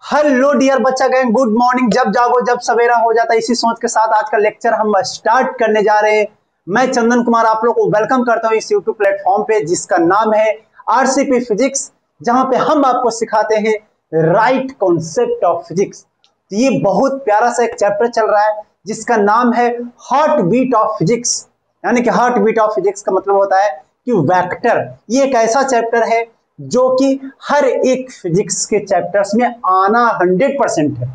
Hello dear बच्चा gang, good morning. जब जागो जब सवेरा हो जाता है, इसी सोच के साथ आज का लेक्चर हम स्टार्ट करने जा रहे हैं। मैं चंदन कुमार आप लोग को वेलकम करता हूं इस यूट्यूब प्लेटफॉर्म पे जिसका नाम है आरसीपी फिजिक्स, जहां पे हम आपको सिखाते हैं राइट कॉन्सेप्ट ऑफ फिजिक्स। तो ये बहुत प्यारा सा एक चैप्टर चल रहा है जिसका नाम है हार्ट बीट ऑफ फिजिक्स। यानी कि हार्ट बीट ऑफ फिजिक्स का मतलब होता है कि वेक्टर। ये एक ऐसा चैप्टर है जो कि हर एक फिजिक्स के चैप्टर्स में आना 100% है।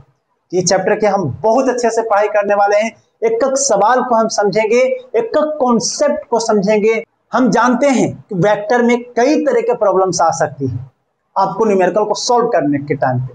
ये चैप्टर के हम बहुत अच्छे से पढ़ाई करने वाले हैं। एक एक सवाल को हम समझेंगे, एक एक कॉन्सेप्ट को समझेंगे। हम जानते हैं कि वेक्टर में कई तरह के प्रॉब्लम्स आ सकती हैं आपको न्यूमेरिकल को सॉल्व करने के टाइम पे।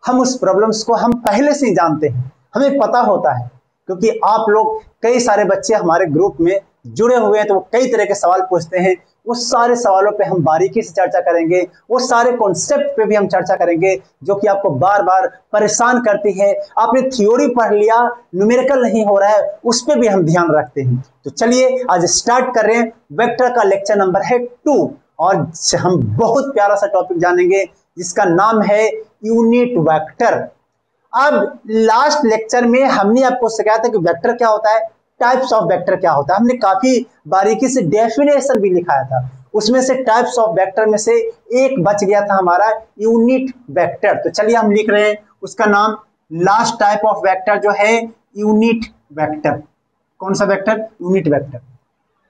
हम उस प्रॉब्लम्स को हम पहले से ही जानते हैं, हमें पता होता है, क्योंकि आप लोग कई सारे बच्चे हमारे ग्रुप में जुड़े हुए हैं, तो वो कई तरह के सवाल पूछते हैं। उस सारे सवालों पे हम बारीकी से चर्चा करेंगे, वो सारे कॉन्सेप्ट पे भी हम चर्चा करेंगे जो कि आपको बार बार परेशान करती है। आपने थ्योरी पढ़ लिया, न्यूमेरिकल नहीं हो रहा है, उस पर भी हम ध्यान रखते हैं। तो चलिए आज स्टार्ट कर रहे हैं। वेक्टर का लेक्चर नंबर है 2 और हम बहुत प्यारा सा टॉपिक जानेंगे जिसका नाम है यूनिट वेक्टर। अब लास्ट लेक्चर में हमने आपको सिखाया था कि वेक्टर क्या होता है, टाइप्स ऑफ वेक्टर क्या होता है। हमने काफी बारीकी से डेफिनेशन भी लिखाया था। उसमें से टाइप्स ऑफ वेक्टर में से एक बच गया था हमारा यूनिट वेक्टर। तो चलिए हम लिख रहे हैं उसका नाम। लास्ट टाइप ऑफ वेक्टर जो है यूनिट वेक्टर। कौन सा वेक्टर? Unit vector.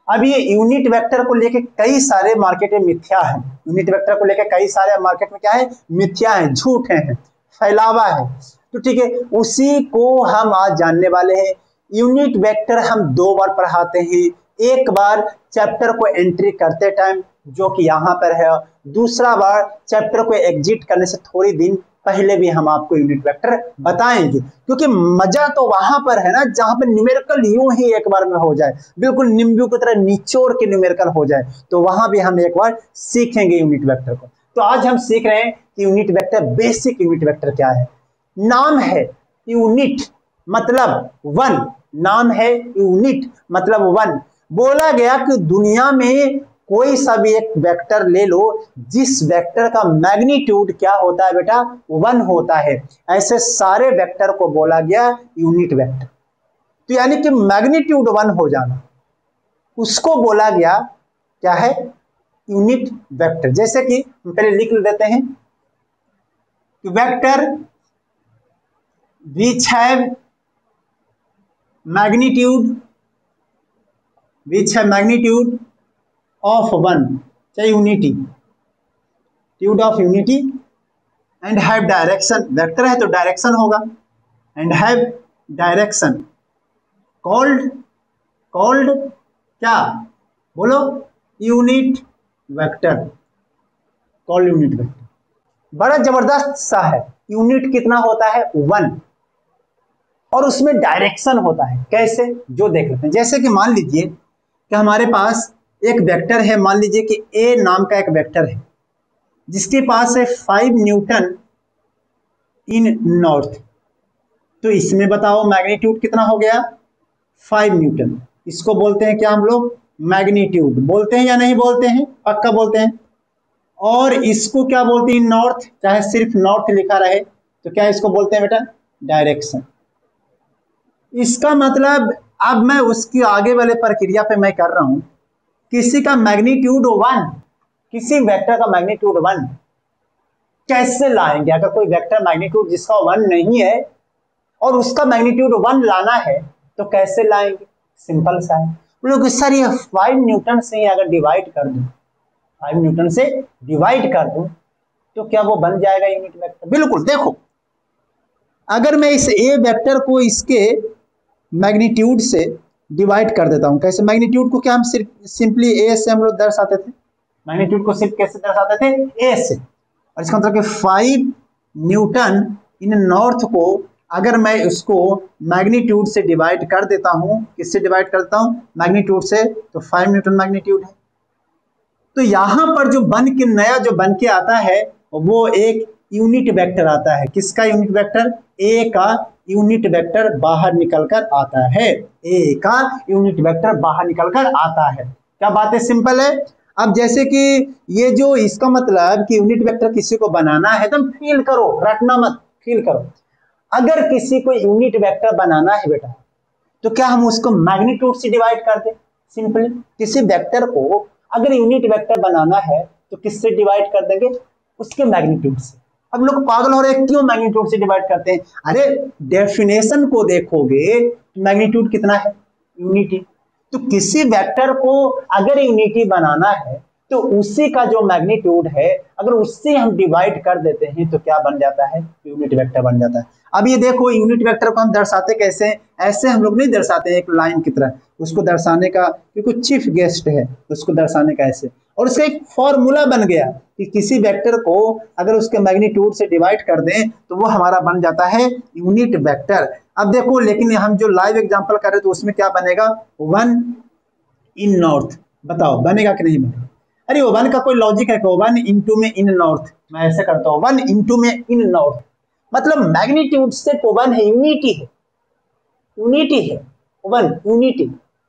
अब ये यूनिट वेक्टर को लेके कई सारे मार्केट में मिथ्या है। यूनिट वेक्टर को लेके कई सारे मार्केट में क्या है? मिथ्या है, झूठ है, फैलावा है। तो ठीक है, उसी को हम आज जानने वाले हैं। यूनिट वेक्टर हम 2 बार पढ़ाते हैं। एक बार चैप्टर को एंट्री करते टाइम जो कि यहाँ पर है, दूसरा बार चैप्टर को एग्जिट करने से थोड़ी दिन पहले भी हम आपको यूनिट वेक्टर बताएंगे। क्योंकि मजा तो वहां पर है ना जहां पर न्यूमेरिकल यूं ही एक बार में हो जाए, बिल्कुल नींबू की तरह निचोड़ के न्यूमेरिकल हो जाए, तो वहां भी हम एक बार सीखेंगे यूनिट वेक्टर को। तो आज हम सीख रहे हैं कि unit vector, basic unit vector क्या है। नाम है यूनिट मतलब 1। नाम है यूनिट मतलब 1। बोला गया कि दुनिया में कोई सा भी एक वेक्टर ले लो जिस वेक्टर का मैग्नीट्यूड क्या होता है बेटा? 1 होता है। ऐसे सारे वेक्टर को बोला गया यूनिट वेक्टर। तो यानी कि मैग्नीट्यूड 1 हो जाना, उसको बोला गया क्या है? Unit vector. जैसे कि हम पहले लिख देते हैं कि vector which have magnitude of 1, चाहे unity, tude of unity, and have direction. Vector है तो डायरेक्शन होगा, एंड हैव डायरेक्शन कॉल्ड क्या? बोलो, unit vector. Called unit vector. बड़ा जबरदस्त सा है। यूनिट कितना होता है? 1, और उसमें डायरेक्शन होता है। कैसे? जो देख लेते हैं। जैसे कि मान लीजिए कि हमारे पास एक वेक्टर है, मान लीजिए कि ए नाम का एक वेक्टर है जिसके पास है 5 न्यूटन इन नॉर्थ। तो इसमें बताओ मैग्नीट्यूड कितना हो गया? 5 न्यूटन। इसको बोलते हैं क्या हम लोग? मैग्नीट्यूड। बोलते हैं या नहीं बोलते हैं? पक्का बोलते हैं। और इसको क्या बोलते हैं? नॉर्थ, चाहे सिर्फ नॉर्थ लिखा रहे तो क्या इसको बोलते हैं बेटा? डायरेक्शन। इसका मतलब अब मैं उसकी आगे वाले प्रक्रिया पे मैं कर रहा हूं। किसी का मैग्नीट्यूड 1, किसी वेक्टर का मैग्नीट्यूड 1 कैसे लाएंगे? अगर कोई वेक्टर मैग्नीट्यूड जिसका 1 नहीं है और उसका मैग्नीट्यूड 1 लाना है तो कैसे लाएंगे? सिंपल सा है। लोग सर ये 5 न्यूटन से ही अगर डिवाइड कर दूं, 5 न्यूटन से डिवाइड कर दूं तो क्या वो बन जाएगा यूनिट वेक्टर? बिल्कुल। देखो, अगर मैं इस ए वेक्टर को इसके मैग्नीट्यूड से डिवाइड कर देता हूं, कैसे? मैग्नीट्यूड को क्या हम सिर्फ सिंपली ए से हम लोग दर्शाते थे। मैग्नीट्यूड को सिर्फ कैसे दर्शाते थे? ए से। और इसका मतलब कि 5 न्यूटन इन नॉर्थ को अगर मैं उसको मैग्नीट्यूड से डिवाइड कर देता हूं, किससे डिवाइड करता हूं? मैग्नीट्यूड से, तो 5 न्यूटन मैग्नीट्यूड है। तो यहां पर जो बन के नया जो बन के आता है वो एक यूनिट वेक्टर आता है। किसका यूनिट वेक्टर? ए का यूनिट वेक्टर बाहर निकलकर आता है। ए का यूनिट वेक्टर बाहर निकलकर आता है। क्या बात है? सिंपल है। अब जैसे कि ये जो इसका मतलब कि यूनिट वेक्टर किसी को बनाना है, तुम फील करो, रटना मत। फील करो, अगर किसी को यूनिट वेक्टर बनाना है बेटा तो क्या हम उसको मैग्नीट्यूड से डिवाइड कर दें? सिंपली किसी वेक्टर को अगर यूनिट वेक्टर बनाना है तो किससे डिवाइड कर देंगे? उसके मैग्नीट्यूड से। अब लोग पागल हो रहे हैं, क्यों मैग्नीट्यूड से डिवाइड करते हैं? अरे डेफिनेशन को देखोगे तो मैग्नीट्यूड कितना है? यूनिटी। तो किसी वेक्टर को अगर यूनिटी बनाना है तो उसी का जो मैग्नीट्यूड है अगर उससे हम डिवाइड कर देते हैं तो क्या बन जाता है? यूनिट वेक्टर बन जाता है। अब ये देखो यूनिट वेक्टर को हम दर्शाते कैसे? ऐसे हम लोग नहीं दर्शाते हैं एक लाइन की तरह, उसको दर्शाने का क्योंकि चीफ गेस्ट है उसको दर्शाने का ऐसे, और उसका एक फॉर्मूला बन गया कि किसी वेक्टर को अगर उसके मैग्नीट्यूड से डिवाइड कर दें तो वो हमारा बन जाता है यूनिट वेक्टर। अब देखो लेकिन हम जो लाइव एग्जांपल कर रहे हैं तो उसमें क्या बनेगा? 1 इन नॉर्थ। बताओ बनेगा कि नहीं बनेगा? अरे 1 का कोई लॉजिक है? 1 इंटू में इन नॉर्थ, मैं ऐसे करता हूँ 1 इंटू में इन नॉर्थ, मतलब मैग्नीट्यूड से 1 है, यूनिटी है, यूनिटी है 1 यूनिटी,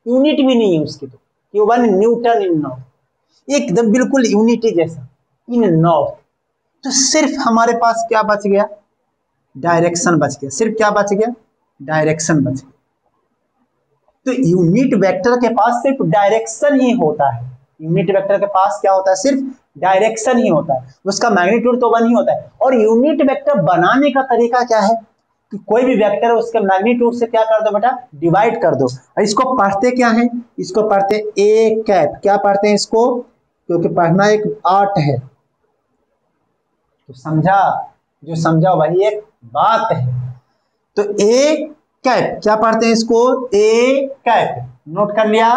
यूनिट भी नहीं है उसकी तो कि 1 न्यूटन इन नॉर्थ, एकदम बिल्कुल यूनिटी जैसा इन नॉर्थ। तो सिर्फ हमारे पास क्या बच गया? डायरेक्शन बच गया। सिर्फ क्या बच गया? डायरेक्शन बच गया। तो यूनिट वेक्टर के पास सिर्फ डायरेक्शन ही होता है। यूनिट वेक्टर के पास क्या होता है? सिर्फ डायरेक्शन ही होता है, उसका मैग्नीट्यूड तो 1 ही होता है। और यूनिट वेक्टर बनाने का तरीका क्या है कि कोई भी वेक्टर उसके मैग्नीट्यूड से क्या कर दो बेटा? डिवाइड कर दो। इसको पढ़ते क्या है? इसको पढ़ते ए कैप। क्या पढ़ते हैं इसको? क्योंकि पढ़ना एक आर्ट है, तो समझा? जो समझा वही एक बात है। तो ए कैप क्या पढ़ते हैं इसको? A cap. नोट कर लिया?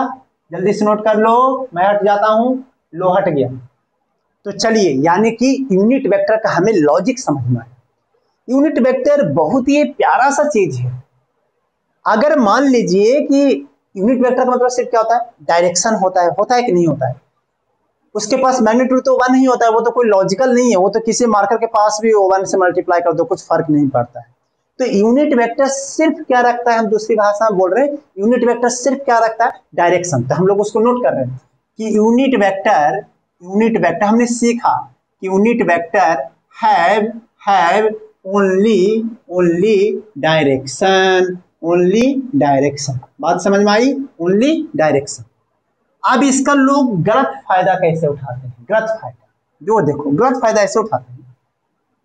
जल्दी से नोट कर लो, मैं हट जाता हूं। लो हट गया। तो चलिए, यानी कि यूनिट वेक्टर का हमें लॉजिक समझना है। यूनिट वेक्टर बहुत ही प्यारा सा चीज है। अगर मान लीजिए कि यूनिट वेक्टर का मतलब सिर्फ क्या होता है? डायरेक्शन होता है कि नहीं होता है? उसके पास मैग्नीट्यूड तो 1 ही होता है, वो तो कोई लॉजिकल नहीं है, वो तो किसी मार्कर के पास भी 1 से मल्टीप्लाई कर दो, कुछ फर्क नहीं पड़ता है। तो यूनिट वेक्टर सिर्फ क्या रखता है? हम दूसरी भाषा में बोल रहे हैं, यूनिट वेक्टर सिर्फ क्या रखता है? डायरेक्शन। तो हम लोग उसको नोट कर रहे हैं कि यूनिट वेक्टर हमने सीखा कि unit vector have only direction. बात समझ में आई? Only direction. अब इसका लोग गलत फायदा कैसे उठाते हैं? गलत फायदा जो देखो, गलत फायदा ऐसे उठाते हैं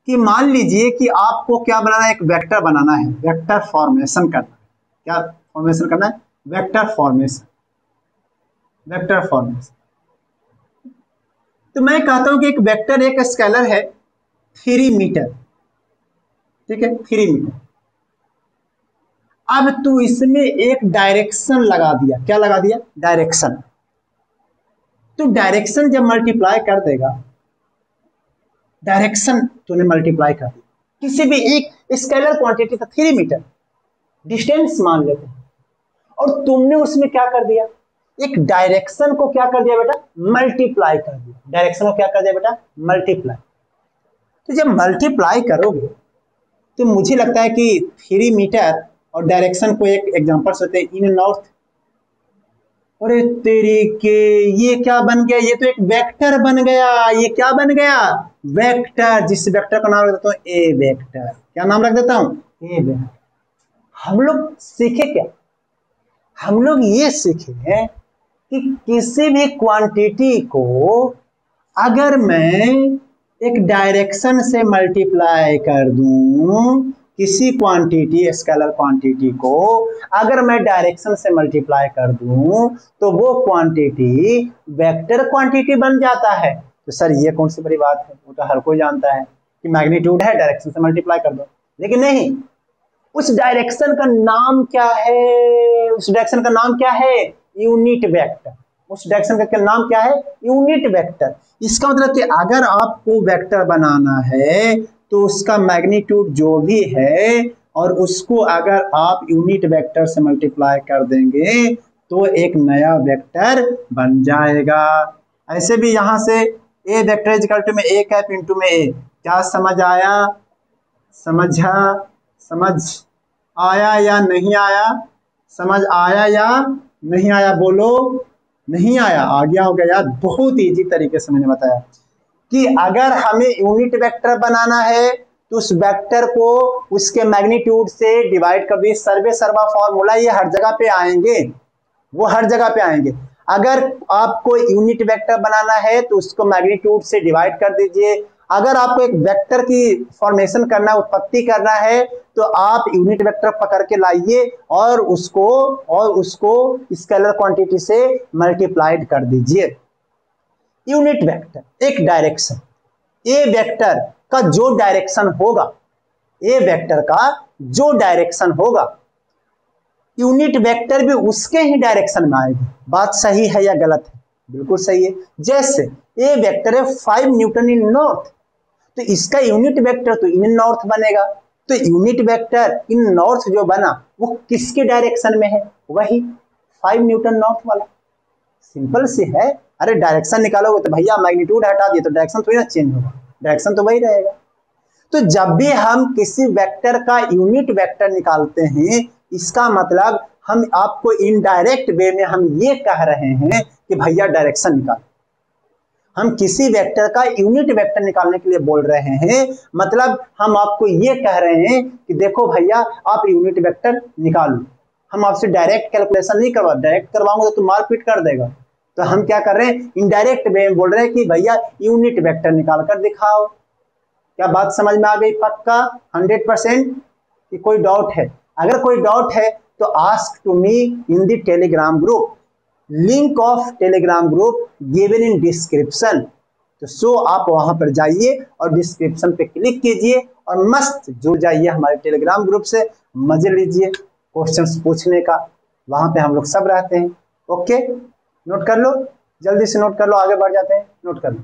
कि मान लीजिए कि आपको क्या बनाना है? एक वेक्टर बनाना है, वेक्टर फॉर्मेशन करना है। क्या फॉर्मेशन करना है? Vector formation. तो मैं कहता हूं कि एक वेक्टर एक स्केलर है 3 मीटर, ठीक है, 3 मीटर। अब तू इसमें एक डायरेक्शन लगा दिया। क्या लगा दिया? डायरेक्शन। तो डायरेक्शन जब मल्टीप्लाई कर देगा, डायरेक्शन तूने मल्टीप्लाई कर दिया, किसी भी एक स्केलर क्वांटिटी था 3 मीटर, डिस्टेंस मान लेते हैं, और तुमने उसमें क्या कर दिया? एक डायरेक्शन को क्या कर दिया बेटा? मल्टीप्लाई कर दिया। डायरेक्शन को क्या कर दिया बेटा? मल्टीप्लाई। तो जब मल्टीप्लाई करोगे तो मुझे लगता है कि 3 मीटर और डायरेक्शन को एक एग्जांपल होते हैं इन नॉर्थ। अरे तेरी के, ये क्या बन गया? ये तो एक वेक्टर बन गया। ये क्या बन गया? वेक्टर। जिस वेक्टर का नाम रख देता हूँ ए वेक्टर। क्या नाम रख देता हूँ? ए वेक्टर। हम लोग सीखे क्या? हम लोग ये सीखे हैं कि किसी भी क्वांटिटी को अगर मैं एक डायरेक्शन से मल्टीप्लाई कर दूं, किसी क्वांटिटी, स्केलर क्वांटिटी को अगर मैं डायरेक्शन से मल्टीप्लाई कर दूं तो वो क्वांटिटी वेक्टर क्वांटिटी बन जाता है। तो सर ये कौन सी बड़ी बात है? वो तो हर कोई जानता है कि मैग्नीट्यूड है, डायरेक्शन से मल्टीप्लाई कर दो। लेकिन नहीं, उस डायरेक्शन का नाम क्या है? उस डायरेक्शन का नाम क्या है? Unit vector. उस डायरेक्शन का नाम क्या है? Unit vector. इसका मतलब कि अगर आपको वेक्टर बनाना है तो उसका मैग्नीट्यूड जो भी है और उसको अगर आप यूनिट वेक्टर से मल्टीप्लाई कर देंगे तो एक नया वेक्टर बन जाएगा। ऐसे भी यहां से ए वेक्टर इज इक्वल टू में ए कैप इंटू में ए। क्या समझ आया? समझ आया या नहीं आया? समझ आया या नहीं आया? बोलो। नहीं आया? आ गया होगा यार। बहुत इजी तरीके से मैंने बताया कि अगर हमें यूनिट वेक्टर बनाना है तो उस वेक्टर को उसके मैग्नीट्यूड से डिवाइड कर दिए। सर्वे सर्वा फॉर्मूला ये हर जगह पे आएंगे, वो हर जगह पे आएंगे। अगर आपको यूनिट वेक्टर बनाना है तो उसको मैग्नीट्यूड से डिवाइड कर दीजिए। अगर आपको एक वेक्टर की फॉर्मेशन करना, उत्पत्ति करना है, तो आप यूनिट वेक्टर पकड़ के लाइए और उसको स्केलर क्वांटिटी से मल्टीप्लाइड कर दीजिए। यूनिट वेक्टर एक डायरेक्शन, ए वेक्टर का जो डायरेक्शन होगा, ए वेक्टर का जो डायरेक्शन होगा, यूनिट वेक्टर भी उसके ही डायरेक्शन में आएगी। बात सही है या गलत है? बिल्कुल सही है। जैसे ए वेक्टर है 5 न्यूटन इन नॉर्थ, तो इसका यूनिट वेक्टर तो इन नॉर्थ बनेगा। तो यूनिट वेक्टर इन नॉर्थ जो बना वो किसके डायरेक्शन में है? वही 5 न्यूटन नॉर्थ वाला। सिंपल सी है। अरे डायरेक्शन निकालोगे तो भैया मैग्नीट्यूड हटा दिए तो डायरेक्शन थोड़ी ना चेंज होगा, डायरेक्शन तो वही रहेगा। तो जब भी हम किसी वेक्टर का यूनिट वेक्टर निकालते हैं, इसका मतलब हम आपको इनडायरेक्ट वे में हम ये कह रहे हैं कि भैया डायरेक्शन निकाल। हम किसी वेक्टर का यूनिट वेक्टर निकालने के लिए बोल रहे हैं, मतलब हम आपको ये कह रहे हैं कि देखो भैया आप यूनिट वेक्टर निकालो। हम आपसे डायरेक्ट कैलकुलेशन नहीं करवा, डायरेक्ट करवाऊंगा तो तुम मारपीट कर देगा। तो हम क्या कर रहे हैं, इनडायरेक्ट वे में बोल रहे हैं कि भैया यूनिट वेक्टर निकाल कर दिखाओ। क्या बात समझ में आ गई? पक्का 100% कि कोई डाउट है? अगर कोई डाउट है तो ask to me in the Telegram group, link of Telegram group given in description. तो सो आप वहां पर जाइए और डिस्क्रिप्शन पे क्लिक कीजिए और मस्त जुड़ जाइए हमारे टेलीग्राम ग्रुप से, मजे लीजिए क्वेश्चंस पूछने का। वहां पे हम लोग सब रहते हैं। ओके, नोट कर लो, जल्दी से नोट कर लो, आगे बढ़ जाते हैं। नोट कर लो।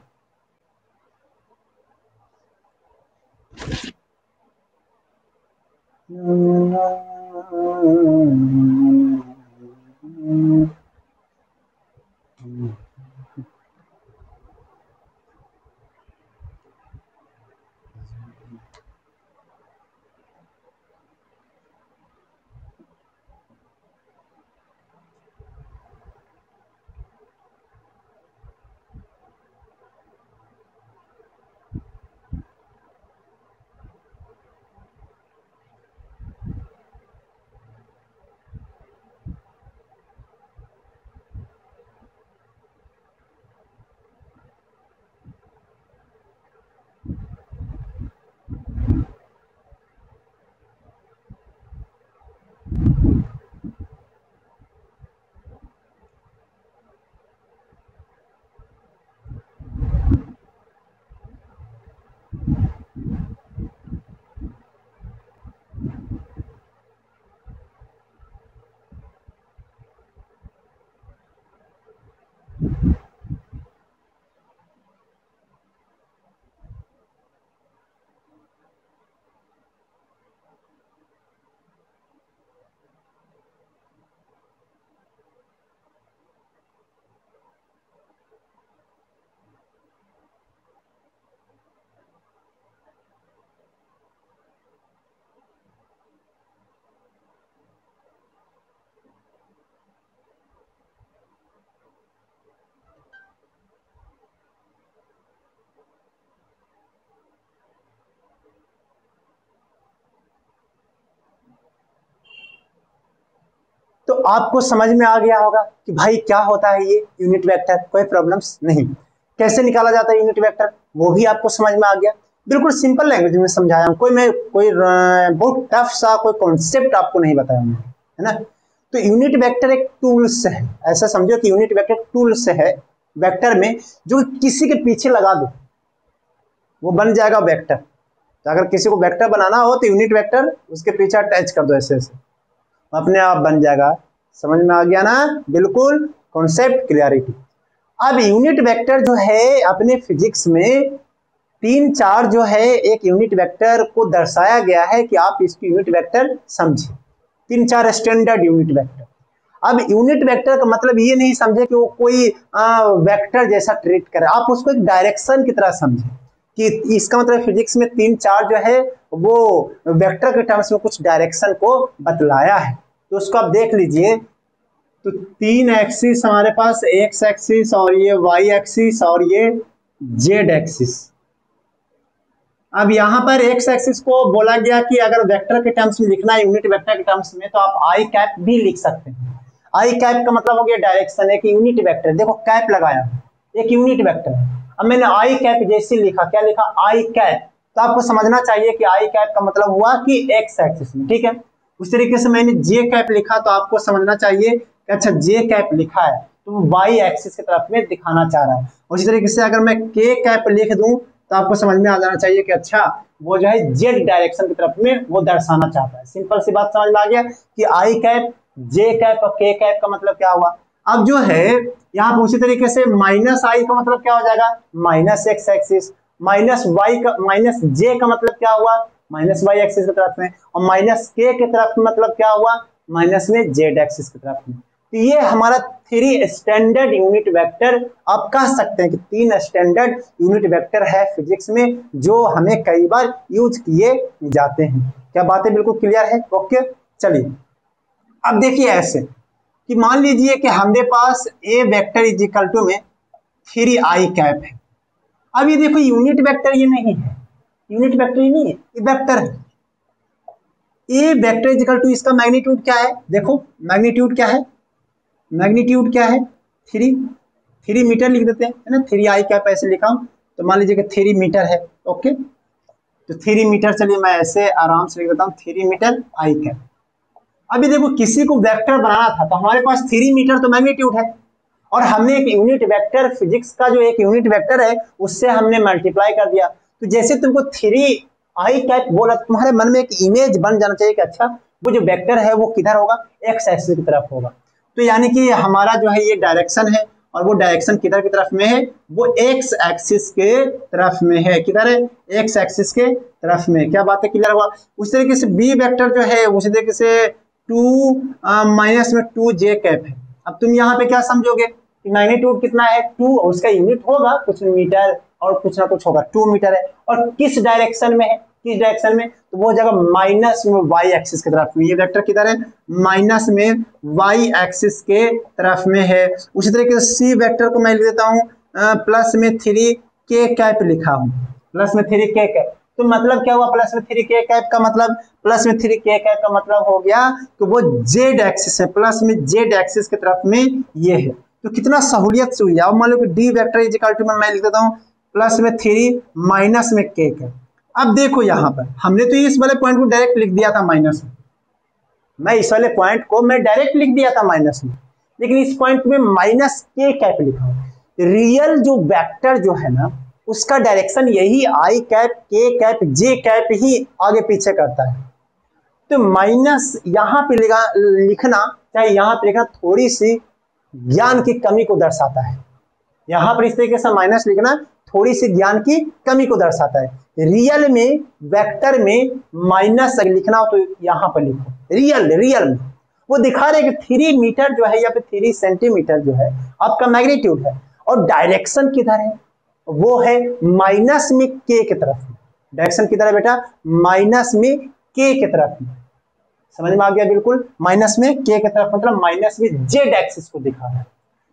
तो आपको समझ में आ गया होगा कि भाई क्या होता है ये यूनिट वेक्टर, कोई प्रॉब्लम्स नहीं। कैसे निकाला जाता है यूनिट वेक्टर वो भी आपको समझ में आ गया। बिल्कुल सिंपल लैंग्वेज में समझाया हूं, कोई बहुत टफ सा कोई कॉन्सेप्ट आपको नहीं बताया हूं, है ना। तो यूनिट वेक्टर एक टूल्स है, ऐसा समझो कि यूनिट वेक्टर टूल्स है वेक्टर में, जो किसी के पीछे लगा दो वो बन जाएगा वेक्टर। तो अगर किसी को वेक्टर बनाना हो तो यूनिट वेक्टर उसके पीछे अटैच कर दो, ऐसे ऐसे अपने आप बन जाएगा। समझ में आ गया ना? बिल्कुल कॉन्सेप्ट क्लियरिटी। अब यूनिट वेक्टर जो है अपने फिजिक्स में 3-4 जो है एक यूनिट वेक्टर को दर्शाया गया है कि आप इसकी यूनिट वेक्टर समझे। 3-4 स्टैंडर्ड यूनिट वेक्टर। अब यूनिट वेक्टर का मतलब ये नहीं समझे कि वो कोई वेक्टर जैसा ट्रीट करे, आप उसको एक डायरेक्शन की तरह समझे कि इसका मतलब फिजिक्स में 3-4 जो है वो वेक्टर के टर्म्स में कुछ डायरेक्शन को बतलाया है। तो उसको आप देख लीजिए। तो 3 एक्सिस हमारे पास, एक्स एक्सिस और ये वाई एक्सिस और ये जेड एक्सिस। अब यहाँ पर एक्स एक्सिस को बोला गया कि अगर वेक्टर के टर्म्स में लिखना है, यूनिट वेक्टर के टर्म्स में, तो आप आई कैप भी लिख सकते हैं। आई कैप का मतलब हो गया डायरेक्शन, एक यूनिट वेक्टर, देखो कैप लगाया, एक यूनिट वेक्टर। अब मैंने आई कैप जैसे लिखा, क्या लिखा, आई कैप, तो आपको समझना चाहिए कि आई कैप का मतलब हुआ कि एक्स एक्सिस में, ठीक है। उस तरीके से मैंने जे कैप लिखा, तो आपको समझना चाहिए कि अच्छा जे कैप लिखा है तो वाई एक्सिस की तरफ में दिखाना चाह रहा है। और इसी तरीके से अगर मैं के कैप लिख दूं तो आपको समझ में आ जाना चाहिए कि अच्छा वो जो है जेड डायरेक्शन की तरफ में वो दर्शाना चाहता है। सिंपल सी बात समझ में आ गया कि आई कैप, जे कैप और के कैप का मतलब क्या हुआ। अब जो है यहाँ पर उसी तरीके से माइनस आई का मतलब क्या हो जाएगा, minus x axis, minus y का, माइनस जे का मतलब क्या हुआ, माइनस वाई एक्सिस की तरफ में, और माइनस के की तरफ में मतलब क्या हुआ, माइनस में जेड एक्सिस की तरफ में। तो ये हमारा 3 स्टैंडर्ड यूनिट वेक्टर, आप कह सकते हैं कि 3 स्टैंडर्ड यूनिट वेक्टर है फिजिक्स में, जो हमें कई बार यूज किए जाते हैं। क्या बातें बिल्कुल क्लियर है? ओके, चलिए अब देखिए ऐसे कि मान लीजिए कि हमारे पास ए वेक्टर इज इक्वल टू में 3 आई कैप है। अब ये देखो यूनिट वेक्टर ये नहीं है, यूनिट वेक्टर ही नहीं है, ये वेक्टर है। ए वेक्टर इज इक्वल टू, इसका मैग्नीट्यूड क्या है, देखो मैग्नीट्यूड क्या है, मैग्नीट्यूड क्या है 3 मीटर लिख देते हैं, है ना, 3 आई कैप ऐसे लिखा हूं, तो मान लीजिए कि 3 मीटर है। ओके, तो 3 मीटर, चलिए मैं ऐसे आराम से लिख देता हूँ 3 मीटर आई कैप। अभी देखो किसी को वेक्टर बनाना था तो हमारे पास 3 मीटर तो मैग्नीट्यूड है, और हमने एक यूनिट वेक्टर, फिजिक्स का जो एक यूनिट वेक्टर है उससे हमने मल्टीप्लाई कर दिया। तो जैसे तुमको 3 आई कैप बोला, तुम्हारे मन में एक इमेज बन जाना चाहिए कि अच्छा वो जो वेक्टर है वो किधर होगा, एक्स एक्सिस की तरफ होगा। तो यानी कि हमारा जो है ये डायरेक्शन है, और वो डायरेक्शन किधर की तरफ में है, वो एक्स एक्सिस के तरफ में है। किधर है, एक्स एक्सिस के तरफ में। क्या बात है, क्लियर हुआ? उस तरीके से बी वेक्टर जो है उसी तरीके से 2 माइनस में 2 जे कैप है। अब तुम यहाँ पे क्या समझोगे कि मैग्नीट्यूड कितना है 2, और उसका यूनिट होगा कुछ मीटर और कुछ ना कुछ होगा, 2 मीटर है, और किस डायरेक्शन में है, किस डायरेक्शन में, तो वो जगह माइनस में वाई एक्सिस की तरफ में। ये वेक्टर किधर है, माइनस में वाई एक्सिस के तरफ में है। उसी तरीके से सी वेक्टर को मैं लिख देता हूँ प्लस में 3 के कैप लिखा हूँ, प्लस में 3 के कैप। तो मतलब क्या हुआ, प्लस में 3 के कैप का मतलब, प्लस में 3 के कैप का मतलब हो गया कि वो जेड एक्सिस है, प्लस में जेड एक्सिस की तरफ में ये है। तो कितना सहूलियत से हुई। अब मान लो कि d vector is equal to, मैं लिख देता हूँ प्लस में 3 माइनस में के कैप। अब देखो यहाँ पर हमने तो इस वाले पॉइंट को डायरेक्ट लिख दिया था माइनस में, मैं इस वाले पॉइंट को मैं डायरेक्ट लिख दिया था माइनस में, लेकिन इस पॉइंट में माइनस के कैप लिखा हूं। रियल जो वेक्टर जो है ना उसका डायरेक्शन यही आई कैप, के कैप, जे कैप ही आगे पीछे करता है। तो माइनस यहाँ पे लिखना, चाहे यहाँ पे लिखना, थोड़ी सी ज्ञान की कमी को दर्शाता है। यहाँ पर इस तरीके से माइनस लिखना थोड़ी सी ज्ञान की कमी को दर्शाता है। रियल में, वेक्टर में माइनस लिखना हो तो यहाँ पर लिखो, रियल में वो दिखा रहे कि 3 मीटर जो है या फिर 3 सेंटीमीटर जो है आपका मैग्नीट्यूड है, और डायरेक्शन किधर है, वो है माइनस में के की तरफ। डायरेक्शन किधर है बेटा, माइनस में के की तरफ। समझ में आ गया बिल्कुल, माइनस में के की तरफ मतलब माइनस में जेड एक्सिस को दिखा रहा है।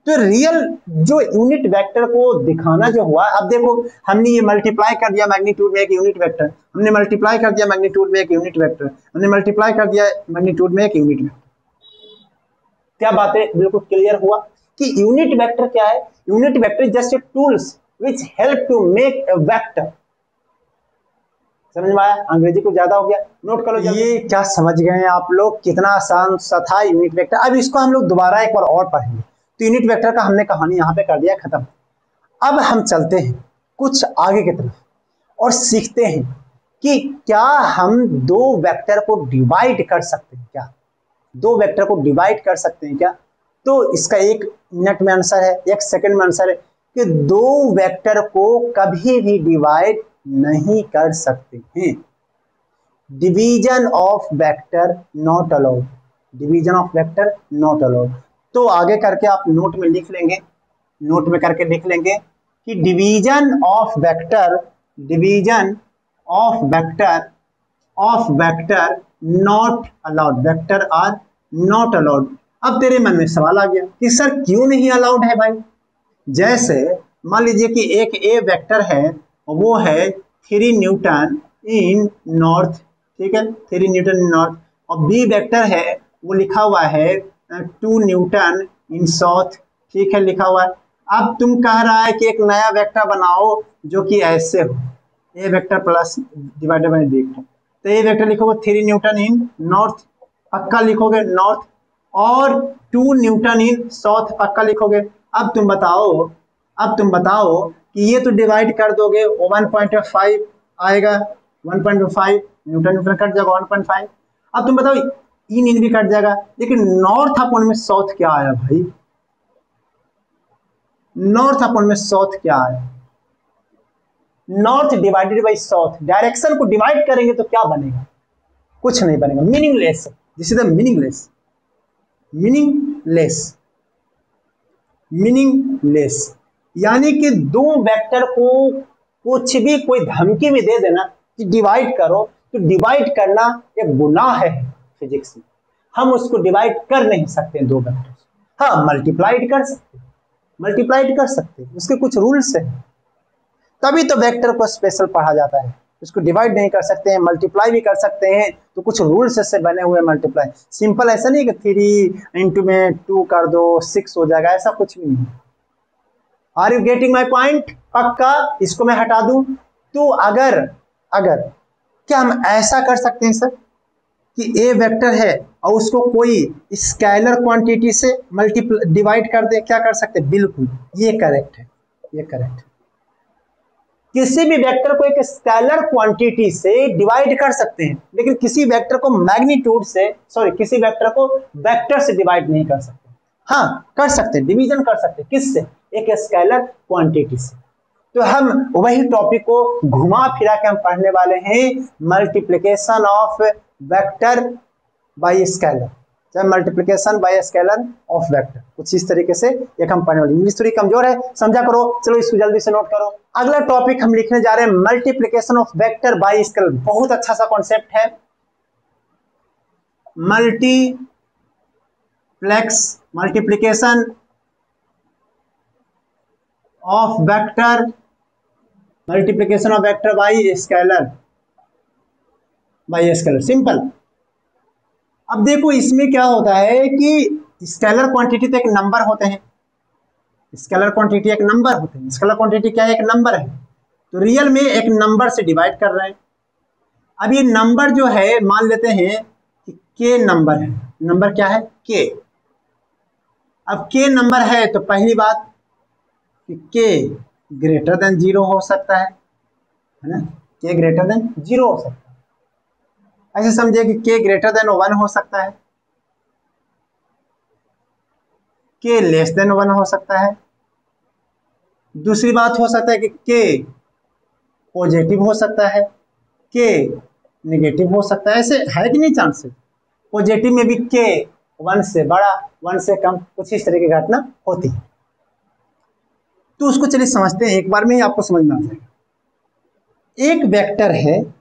तो रियल जो यूनिट वेक्टर को दिखाना जो हुआ, अब देखो हमने ये मल्टीप्लाई कर दिया मैग्नीट्यूड में एक यूनिट वेक्टर, हमने मल्टीप्लाई कर दिया मैग्नीट्यूड में एक यूनिट वेक्टर, हमने मल्टीप्लाई कर दिया मैग्नीट्यूड में एक यूनिट वेक्टर। क्या बातें बिल्कुल क्लियर हुआ कि यूनिट वेक्टर क्या है, unit vector just tools which help to make a vector. समझ में आया, अंग्रेजी को ज्यादा हो गया, नोट करो। ये क्या समझ गए आप लोग, कितना आसान सा था यूनिट वेक्टर। अब इसको हम लोग दोबारा एक बार और पढ़ेंगे। तो यूनिट वेक्टर का हमने कहानी यहाँ पे कर दिया खत्म। अब हम चलते हैं कुछ आगे की तरफ और सीखते हैं कि क्या हम 2 वेक्टर को डिवाइड कर सकते हैं, क्या 2 वेक्टर को डिवाइड कर सकते हैं क्या। तो इसका 1 मिनट में आंसर है, 1 सेकंड में आंसर है कि 2 वेक्टर को कभी भी डिवाइड नहीं कर सकते हैं। Division of vector not allowed, division of vector not allowed. तो आगे करके आप नोट में लिख लेंगे, नोट में करके लिख लेंगे कि division of vector, division of vector not allowed, vector are not allowed. अब तेरे मन में सवाल आ गया कि सर क्यों नहीं अलाउड है भाई। जैसे मान लीजिए कि एक ए वेक्टर है, वो है 3 न्यूटन इन नॉर्थ, ठीक है, 3 न्यूटन इन नॉर्थ, और बी वेक्टर है वो लिखा हुआ है 2 न्यूटन इन साउथ, ठीक है, लिखा हुआ है। अब तुम कह रहा है कि एक नया वेक्टर बनाओ जो कि ऐसे हो, A vector plus divided by B, तो ए वेक्टर लिखोगे 3 न्यूटन इन नॉर्थ, पक्का लिखोगे नॉर्थ, और 2 न्यूटन इन साउथ पक्का लिखोगे। अब तुम बताओ कि ये तो डिवाइड कर दोगे 1.5 आएगा, 1.5 न्यूटन न्यूटन कट जाएगा 1.5। अब तुम बताओ इन भी कट जाएगा, लेकिन नॉर्थ अपॉन में साउथ क्या आया भाई, नॉर्थ अपॉन में साउथ क्या आया, north divided by south, direction को डिवाइड करेंगे तो क्या बनेगा, कुछ नहीं बनेगा, meaningless, this is the meaningless, meaningless, यानी कि दो वेक्टर को कुछ भी कोई धमकी भी दे देना कि डिवाइड करो, तो डिवाइड करना एक गुनाह है फिजिक्स में, हम उसको डिवाइड कर नहीं सकते दो वेक्टर, हाँ मल्टीप्लाइड कर सकते, उसके कुछ रूल्स है, तभी तो वेक्टर को स्पेशल पढ़ा जाता है, उसको डिवाइड नहीं कर सकते हैं, मल्टीप्लाई भी कर सकते हैं, तो कुछ रूल्स से बने हुए मल्टीप्लाई, सिंपल ऐसा नहीं कि 3 इंटू में 2 कर दो 6 हो जाएगा, ऐसा कुछ भी नहीं। Are you getting my point? पक्का, इसको मैं हटा दूं तो अगर क्या हम ऐसा कर सकते हैं सर कि ए वेक्टर है और उसको कोई स्केलर क्वांटिटी से मल्टीप्लाई डिवाइड कर दे, क्या कर सकते हैं? बिल्कुल, ये करेक्ट है। किसी भी वेक्टर को एक स्केलर क्वांटिटी से डिवाइड कर सकते हैं, लेकिन किसी वेक्टर को मैग्नीट्यूड से, किसी वेक्टर को वेक्टर से डिवाइड नहीं कर सकते। हाँ कर सकते, डिवीजन कर सकते, किससे? एक स्केलर क्वांटिटी से। तो हम वही टॉपिक को घुमा फिरा के हम पढ़ने वाले हैं, multiplication of vector by scalar, चाहे multiplication by scalar of vector, कुछ इस तरीके से एक हम पढ़ने वाले। इंग्लिश थोड़ी कमजोर है, समझा करो, चलो इसको जल्दी से नोट करो। अगला टॉपिक हम लिखने जा रहे हैं multiplication of vector by scalar, बहुत अच्छा सा कॉन्सेप्ट है, multiplication of vector by scalar, simple. अब देखो इसमें क्या होता है कि स्केलर क्वांटिटी तो एक नंबर होते हैं, स्केलर क्वांटिटी क्या है? एक नंबर है, तो रियल में एक नंबर से डिवाइड कर रहे हैं। अब ये नंबर जो है, मान लेते हैं कि के नंबर है, नंबर क्या है? के। अब के नंबर है तो पहली बात कि के ग्रेटर देन 0 हो सकता है ना, के ग्रेटर देन 0 हो सकता है। ऐसे समझिए कि के ग्रेटर देन 1 हो सकता है, के लेस देन 1 हो सकता है। दूसरी बात हो सकता है कि के पॉजिटिव हो सकता है, के नेगेटिव हो सकता है। ऐसे है कि नहीं चांसेस? पॉजिटिव में भी के 1 से बड़ा, 1 से कम, कुछ इस तरह की घटना होती है। तो उसको चलिए समझते हैं, एक बार में ही आपको समझ में आ जाएगा। एक वेक्टर है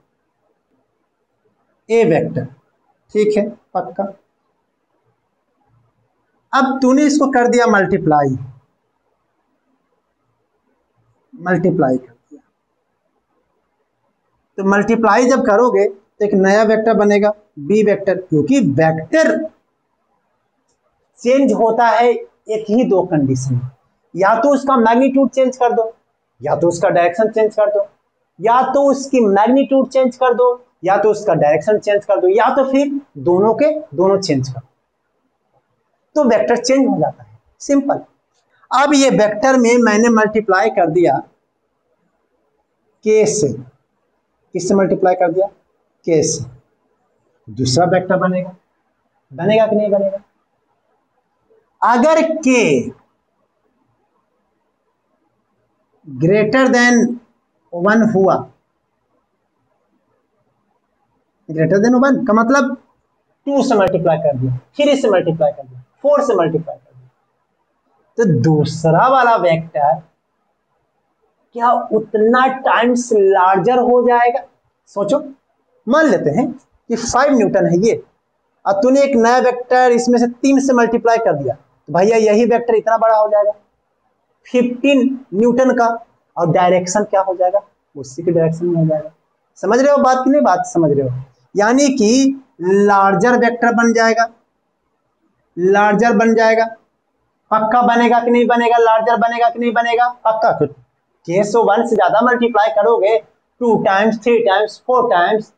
ए वेक्टर, ठीक है, पक्का। अब तूने इसको कर दिया मल्टीप्लाई कर दिया, तो मल्टीप्लाई जब करोगे तो एक नया वेक्टर बनेगा बी वेक्टर, क्योंकि वेक्टर चेंज होता है एक ही दो कंडीशन में, या तो उसका मैग्नीट्यूड चेंज कर दो, या तो उसका डायरेक्शन चेंज कर दो, या तो उसकी मैग्नीट्यूड चेंज कर दो, या तो उसका डायरेक्शन चेंज कर दो, या तो फिर दोनों के दोनों चेंज कर दो, तो वेक्टर चेंज हो जाता है, सिंपल। अब ये वेक्टर में मैंने मल्टीप्लाई कर दिया के से, किससे मल्टीप्लाई कर दिया? के से। दूसरा वेक्टर बनेगा कि नहीं बनेगा? अगर के ग्रेटर देन 1 हुआ, ग्रेटर देन 1 का मतलब 2 से मल्टीप्लाई कर दिया, 3 से मल्टीप्लाई कर दिया, 4 से मल्टीप्लाई कर दिया, तो दूसरा वाला वेक्टर क्या उतना टाइम्स लार्जर हो जाएगा? सोचो, मान लेते हैं कि 5 न्यूटन है ये, अब तूने एक नया वेक्टर इसमें से 3 से मल्टीप्लाई कर दिया, तो भैया यही वेक्टर इतना बड़ा हो जाएगा 15 न्यूटन का, और डायरेक्शन क्या हो जाएगा? उसी के डायरेक्शन में हो जाएगा। समझ रहे हो बात की नहीं बात समझ रहे हो? यानी कि लार्जर वेक्टर बन जाएगा, लार्जर बन जाएगा। पक्का बनेगा कि नहीं बनेगा? लार्जर बनेगा कि नहीं बनेगा? पक्का। केसो 1 से ज्यादा मल्टीप्लाई करोगे 2 टाइम्स 3 टाइम्स 4 टाइम्स,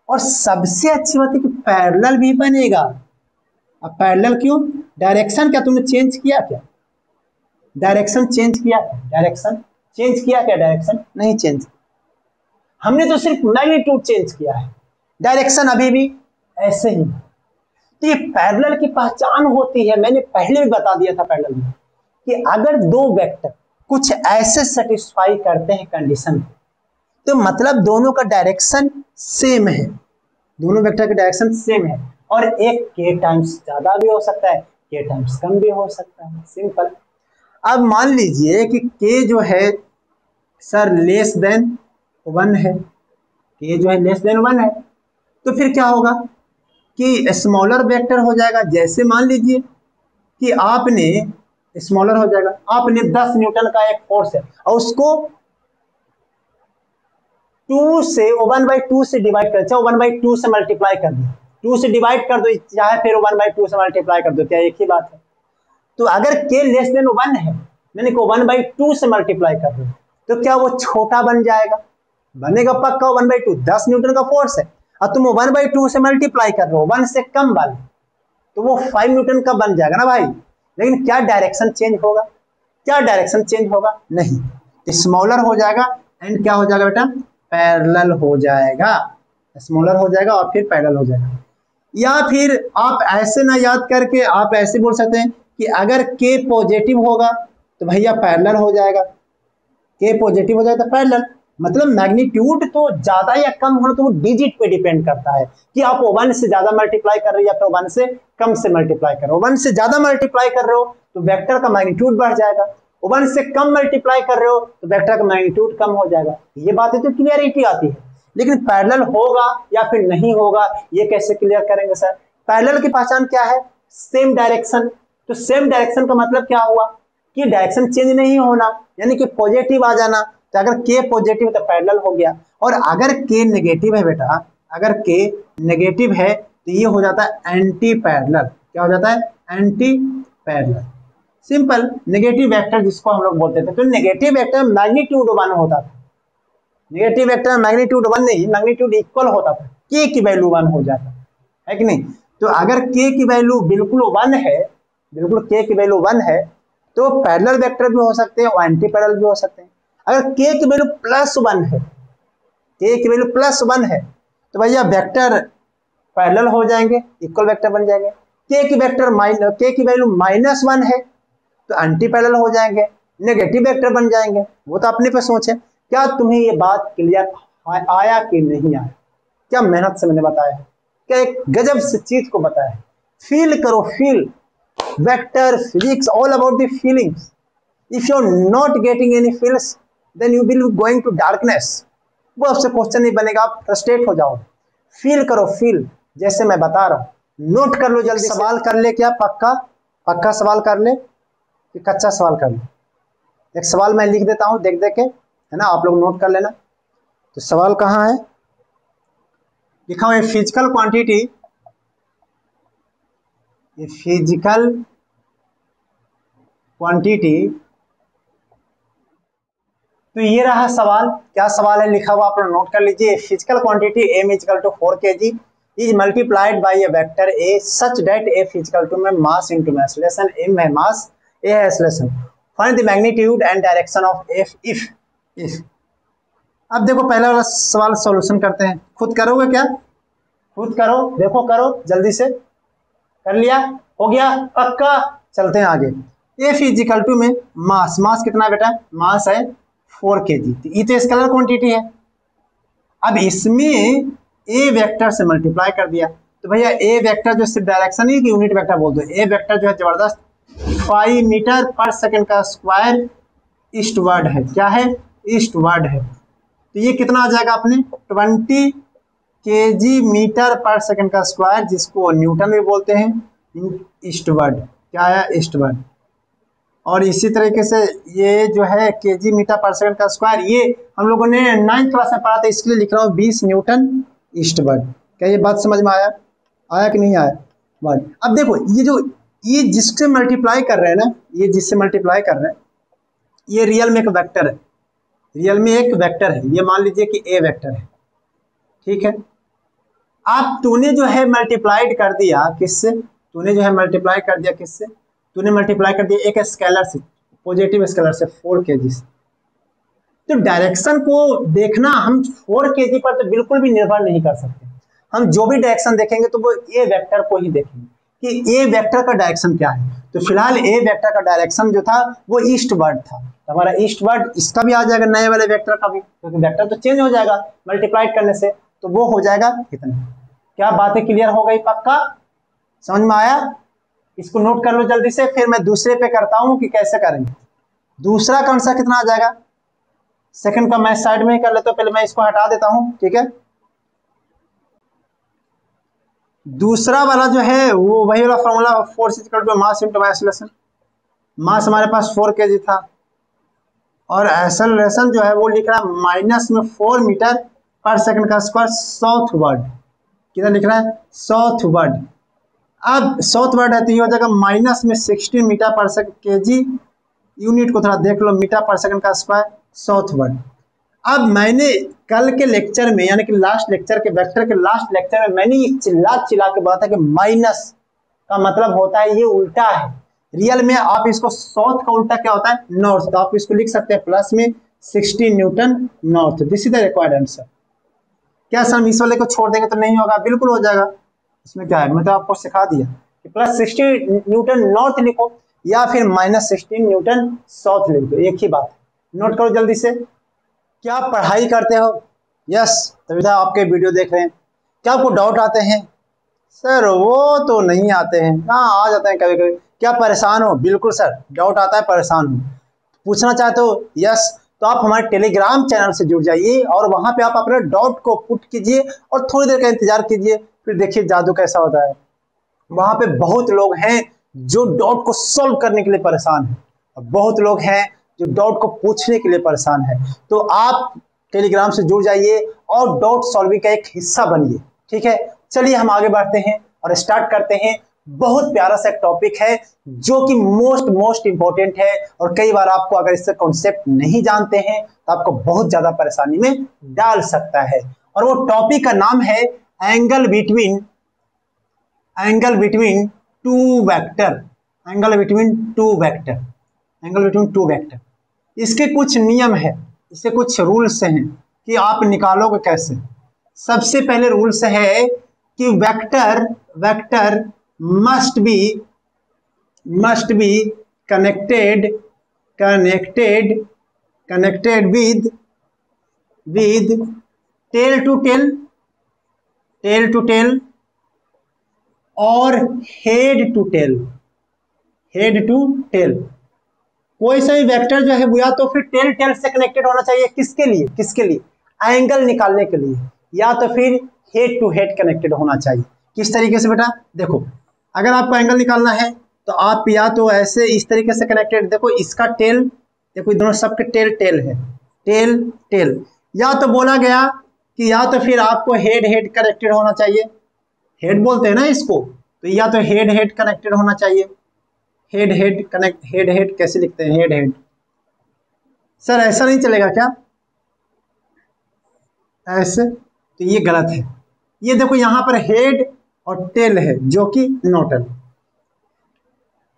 और सबसे अच्छी बात है कि पैरेलल भी बनेगा। अब पैरेलल क्यों? डायरेक्शन क्या तुमने चेंज किया क्या? डायरेक्शन चेंज किया क्या? डायरेक्शन चेंज किया क्या? डायरेक्शन नहीं चेंज, हमने तो सिर्फ मैग्नीट्यूड चेंज किया है, डायरेक्शन अभी भी ऐसे ही। तो ये पैरेलल की पहचान होती है, मैंने पहले भी बता दिया था पैरेलल में, कि अगर दो वेक्टर कुछ ऐसे सेटिस्फाई करते हैं कंडीशन, तो मतलब दोनों का डायरेक्शन सेम है, दोनों वेक्टर का डायरेक्शन सेम है, और एक के टाइम्स ज्यादा भी हो सकता है, के टाइम्स कम भी हो सकता है, सिंपल। अब मान लीजिए कि के जो है सर लेस देन 1 है, के जो है लेस देन 1 है, तो फिर क्या होगा कि स्मॉलर वेक्टर हो जाएगा। जैसे मान लीजिए कि आपने स्मॉलर हो जाएगा, आपने 10 न्यूटन का एक फोर्स है और उसको 2 से 1/2 से डिवाइड कर, चाहे 1/2 से मल्टीप्लाई कर दो, 2 से डिवाइड कर दो, चाहे फिर 1/2 से मल्टीप्लाई कर दो, क्या एक ही बात है? तो अगर के लेस देन 1 है, मैंने को 1/2 से मल्टीप्लाई कर दो, तो क्या वो छोटा बन जाएगा? बनेगा पक्का 1/2, 10 न्यूटन का फोर्स है और तुम 1/2 से मल्टीप्लाई कर रहे हो 1 से कम वाले, तो वो 5 न्यूटन का बन जाएगा ना भाई। लेकिन क्या डायरेक्शन चेंज होगा? क्या डायरेक्शन चेंज होगा? नहीं, स्मॉलर हो जाएगा एंड क्या हो जाएगा बेटा? पैरेलल हो जाएगा, स्मॉलर हो जाएगा और फिर पैरेलल हो जाएगा। या फिर आप ऐसे ना याद करके आप ऐसे बोल सकते हैं कि अगर के पॉजिटिव होगा तो भैया पैरेलल हो जाएगा, के पॉजिटिव हो जाएगा तो पैरेलल। मतलब मैग्नीट्यूड तो ज्यादा या कम होना तो वो डिजिट पे डिपेंड करता है कि आप 1 से ज्यादा मल्टीप्लाई कर रहे हो या फिर 1 से कम से मल्टीप्लाई कर रहे हो। 1 से ज्यादा मल्टीप्लाई कर रहे हो तो वेक्टर का मैग्नीट्यूड बढ़ जाएगा, 1 से कम मल्टीप्लाई कर रहे हो तो वेक्टर का मैग्नीट्यूड कम हो जाएगा। ये बातें तो क्लियरिटी आती है, लेकिन पैरेलल होगा या फिर नहीं होगा ये कैसे क्लियर करेंगे सर? पैरेलल की पहचान क्या है? Same direction. तो सेम डायरेक्शन का मतलब क्या हुआ कि डायरेक्शन चेंज नहीं होना, यानी कि पॉजिटिव आ जाना। तो अगर के पॉजिटिव तो पैरेलल हो गया, और अगर के नेगेटिव है बेटा, अगर के नेगेटिव है तो ये हो जाता है एंटी पैरेलल। क्या हो जाता है? Anti parallel. Simple, negative vector जिसको हम लोग बोलते थे, तो नेगेटिव वेक्टर मैग्नीट्यूड 1 होता था, नेगेटिव वेक्टर मैग्नीट्यूड 1 नहीं, मैग्नीट्यूड इक्वल होता था, के की वैल्यू 1 हो जाता है कि नहीं? तो अगर के की वैल्यू बिल्कुल 1 है, बिल्कुल के की वैल्यू 1 है, तो पैरेलल वेक्टर भी हो सकते हैं और एंटी पैरेलल भी हो सकते हैं। अगर के की वैल्यू +1 है, के की वैल्यू +1 है, तो भैया वेक्टर पैरेलल हो जाएंगे, इक्वल वेक्टर बन जाएंगे। के की वैल्यू -1 है तो एंटी पैरेलल हो जाएंगे, नेगेटिव वेक्टर बन जाएंगे। वो तो अपने पे सोच है। क्या तुम्हें ये बात क्लियर आया कि नहीं आया? क्या मेहनत से मैंने बताया है? क्या एक गजब से चीज को बताया है? फील करो, feel. Vector physics all about the feelings. If you are not getting any feels then you will be going to darkness. वो आपसे क्वेश्चन नहीं बनेगा, आप फ्रस्ट्रेट हो जाओ। फील करो, फील, जैसे मैं बता रहा हूं। नोट कर लो जल्दी। सवाल कर ले, क्या पक्का पक्का सवाल कर ले कि कच्चा सवाल कर ले? एक सवाल मैं लिख देता हूं, देख देख के, है ना, आप लोग नोट कर लेना। तो सवाल कहाँ है? लिखा हुआ है फिजिकल क्वांटिटी, ये फिजिकल क्वांटिटी। तो ये रहा सवाल। क्या सवाल है लिखा हुआ, आप लोग नोट कर लीजिए। Physical quantity m = 4 kg is multiplied by A vector a such that f = में मास इंटू में एक्सेलरेशन। m है मास, a है acceleration. Find the magnitude and direction of f if. अब देखो पहला वाला सवाल सॉल्यूशन करते हैं। खुद करोगे क्या? खुद करो, देखो करो जल्दी से। कर लिया? हो गया पक्का? चलते हैं आगे। f = में मास, मास कितना है बेटा? मास है 4 kg। ये तो स्केलर क्वांटिटी है। अब इसमें a वेक्टर से मल्टीप्लाई कर दिया, तो भैया a वेक्टर जो सिर्फ डायरेक्शन ही की यूनिट वेक्टर बोल दो, a वेक्टर जो है जबरदस्त 5 मीटर/सेकंड का स्क्वायर ईस्टवर्ड है। क्या है? ईस्टवर्ड है। तो ये कितना आ जाएगा अपने? 20 kg मीटर/सेकंड का स्क्वायर, जिसको न्यूटन भी बोलते हैं, ईस्टवर्ड। क्या है? ईस्टवर्ड। और इसी तरीके से ये जो है केजी मीटर पर सेकंड का स्क्वायर, ये हम लोगों ने 9th क्लास में पढ़ा था, इसके लिए लिख रहा हूँ 20 न्यूटन ईस्टवर्ड। क्या ये बात समझ में आया? आया कि नहीं आया? वर्ड। अब देखो ये जिससे मल्टीप्लाई कर रहे हैं ना, ये जिससे मल्टीप्लाई कर रहे हैं, ये रियल में एक वेक्टर है, रियल में एक वेक्टर है। ये मान लीजिए कि ए वेक्टर है, ठीक है। अब तूने जो है मल्टीप्लाइड कर दिया किससे? तूने जो है मल्टीप्लाई कर दिया किससे? तूने मल्टीप्लाई कर दिया एक स्केलर से, पॉजिटिव स्केलर से 4 kg से। तो डायरेक्शन को देखना हम 4 kg पर तो बिल्कुल भी निर्भर नहीं कर सकते। हम जो भी डायरेक्शन देखेंगे तो वो ए वेक्टर को ही देखेंगे कि ए वेक्टर का डायरेक्शन क्या है। तो फिलहाल ए वेक्टर का डायरेक्शन जो था वो ईस्टवर्ड था, हमारा ईस्टवर्ड। इसका भी आ जाएगा नए वाले वेक्टर का भी, क्योंकि वेक्टर तो चेंज हो जाएगा मल्टीप्लाइड करने से, तो वो हो जाएगा कितना। क्या बातें क्लियर हो गई? पक्का समझ में आया? इसको नोट कर लो जल्दी से, फिर मैं दूसरे पे करता हूं कि कैसे करेंगे। दूसरा कौन सा कितना आ जाएगा? सेकंड का मैं साइड में ही कर लेता हूं, पहले मैं इसको हटा देता हूं, ठीक है। दूसरा वाला जो है वो वही वाला formula, force equal to mass into acceleration. Mass हमारे पास 4 kg था और एक्सेलरेशन जो है वो लिख रहा है माइनस में 4 मीटर पर सेकंड का स्क्वायर साउथवर्ड। कितना लिख रहा है? साउथवर्ड। अब साउथवर्ड है तो ये हो जाएगा माइनस में 16 मीटर पर सेकंड केजी, यूनिट को थोड़ा देख लो, मीटर पर सेकंड का स्क्वायर साउथवर्ड। अब मैंने कल के लेक्चर में, यानी कि लास्ट लेक्चर के वेक्टर के लास्ट लेक्चर में मैंने ये चिल्ला के बोला था कि माइनस का मतलब होता है ये उल्टा है। रियल में आप इसको साउथ का उल्टा क्या होता है? नॉर्थ। तो आप इसको लिख सकते हैं प्लस में 16 Newton north. This is the required answer. क्या सर इस वाले को छोड़ देंगे तो नहीं होगा? बिल्कुल हो जाएगा, इसमें क्या है, मैं तो आपको सिखा दिया कि प्लस 16 न्यूटन नॉर्थ लिखो या फिर माइनस 16 न्यूटन साउथ लिख दो, एक ही बात है। नोट करो जल्दी से। क्या पढ़ाई करते हो? यस, तभी तो आपके वीडियो देख रहे हैं। क्या आपको डाउट आते हैं? सर वो तो नहीं आते हैं। हाँ, आ जाते हैं कभी कभी। क्या परेशान हो? बिल्कुल सर, डाउट आता है, परेशान हो। पूछना चाहते हो? यस, तो आप हमारे टेलीग्राम चैनल से जुड़ जाइए और वहां पे आप अपने डाउट को पुट कीजिए और थोड़ी देर का इंतजार कीजिए, फिर देखिए जादू कैसा होता है। वहां पे बहुत लोग हैं जो डाउट को सॉल्व करने के लिए परेशान है, और बहुत लोग हैं जो डाउट को पूछने के लिए परेशान है। तो आप टेलीग्राम से जुड़ जाइए और डाउट सॉल्विंग का एक हिस्सा बनिए, ठीक है। चलिए हम आगे बढ़ते हैं और स्टार्ट करते हैं। बहुत प्यारा सा एक टॉपिक है जो कि मोस्ट इंपॉर्टेंट है, और कई बार आपको अगर इससे कॉन्सेप्ट नहीं जानते हैं तो आपको बहुत ज्यादा परेशानी में डाल सकता है। और वो टॉपिक का नाम है angle between two vector. Angle between two vector. इसके कुछ नियम है, इसके कुछ रूल्स हैं कि आप निकालोगे कैसे। सबसे पहले रूल्स है कि vector must be connected with tail to tail और head to tail। कोई सा भी वेक्टर जो है वो या तो फिर टेल से कनेक्टेड होना चाहिए। किसके लिए? एंगल निकालने के लिए। या तो फिर हेड टू हेड कनेक्टेड होना चाहिए। किस तरीके से बेटा? देखो, अगर आपको एंगल निकालना है तो आप या तो ऐसे इस तरीके से कनेक्टेड, देखो इसका टेल, देखो दोनों सबके टेल है, टेल। या तो बोला गया कि या तो फिर आपको हेड कनेक्टेड होना चाहिए, हेड बोलते हैं ना इसको, तो या तो हेड कनेक्टेड होना चाहिए। हेड कैसे लिखते हैं? हेड। सर ऐसा नहीं चलेगा क्या? ऐसे तो ये गलत है। ये देखो यहाँ पर हेड और टेल है जो कि नोटल।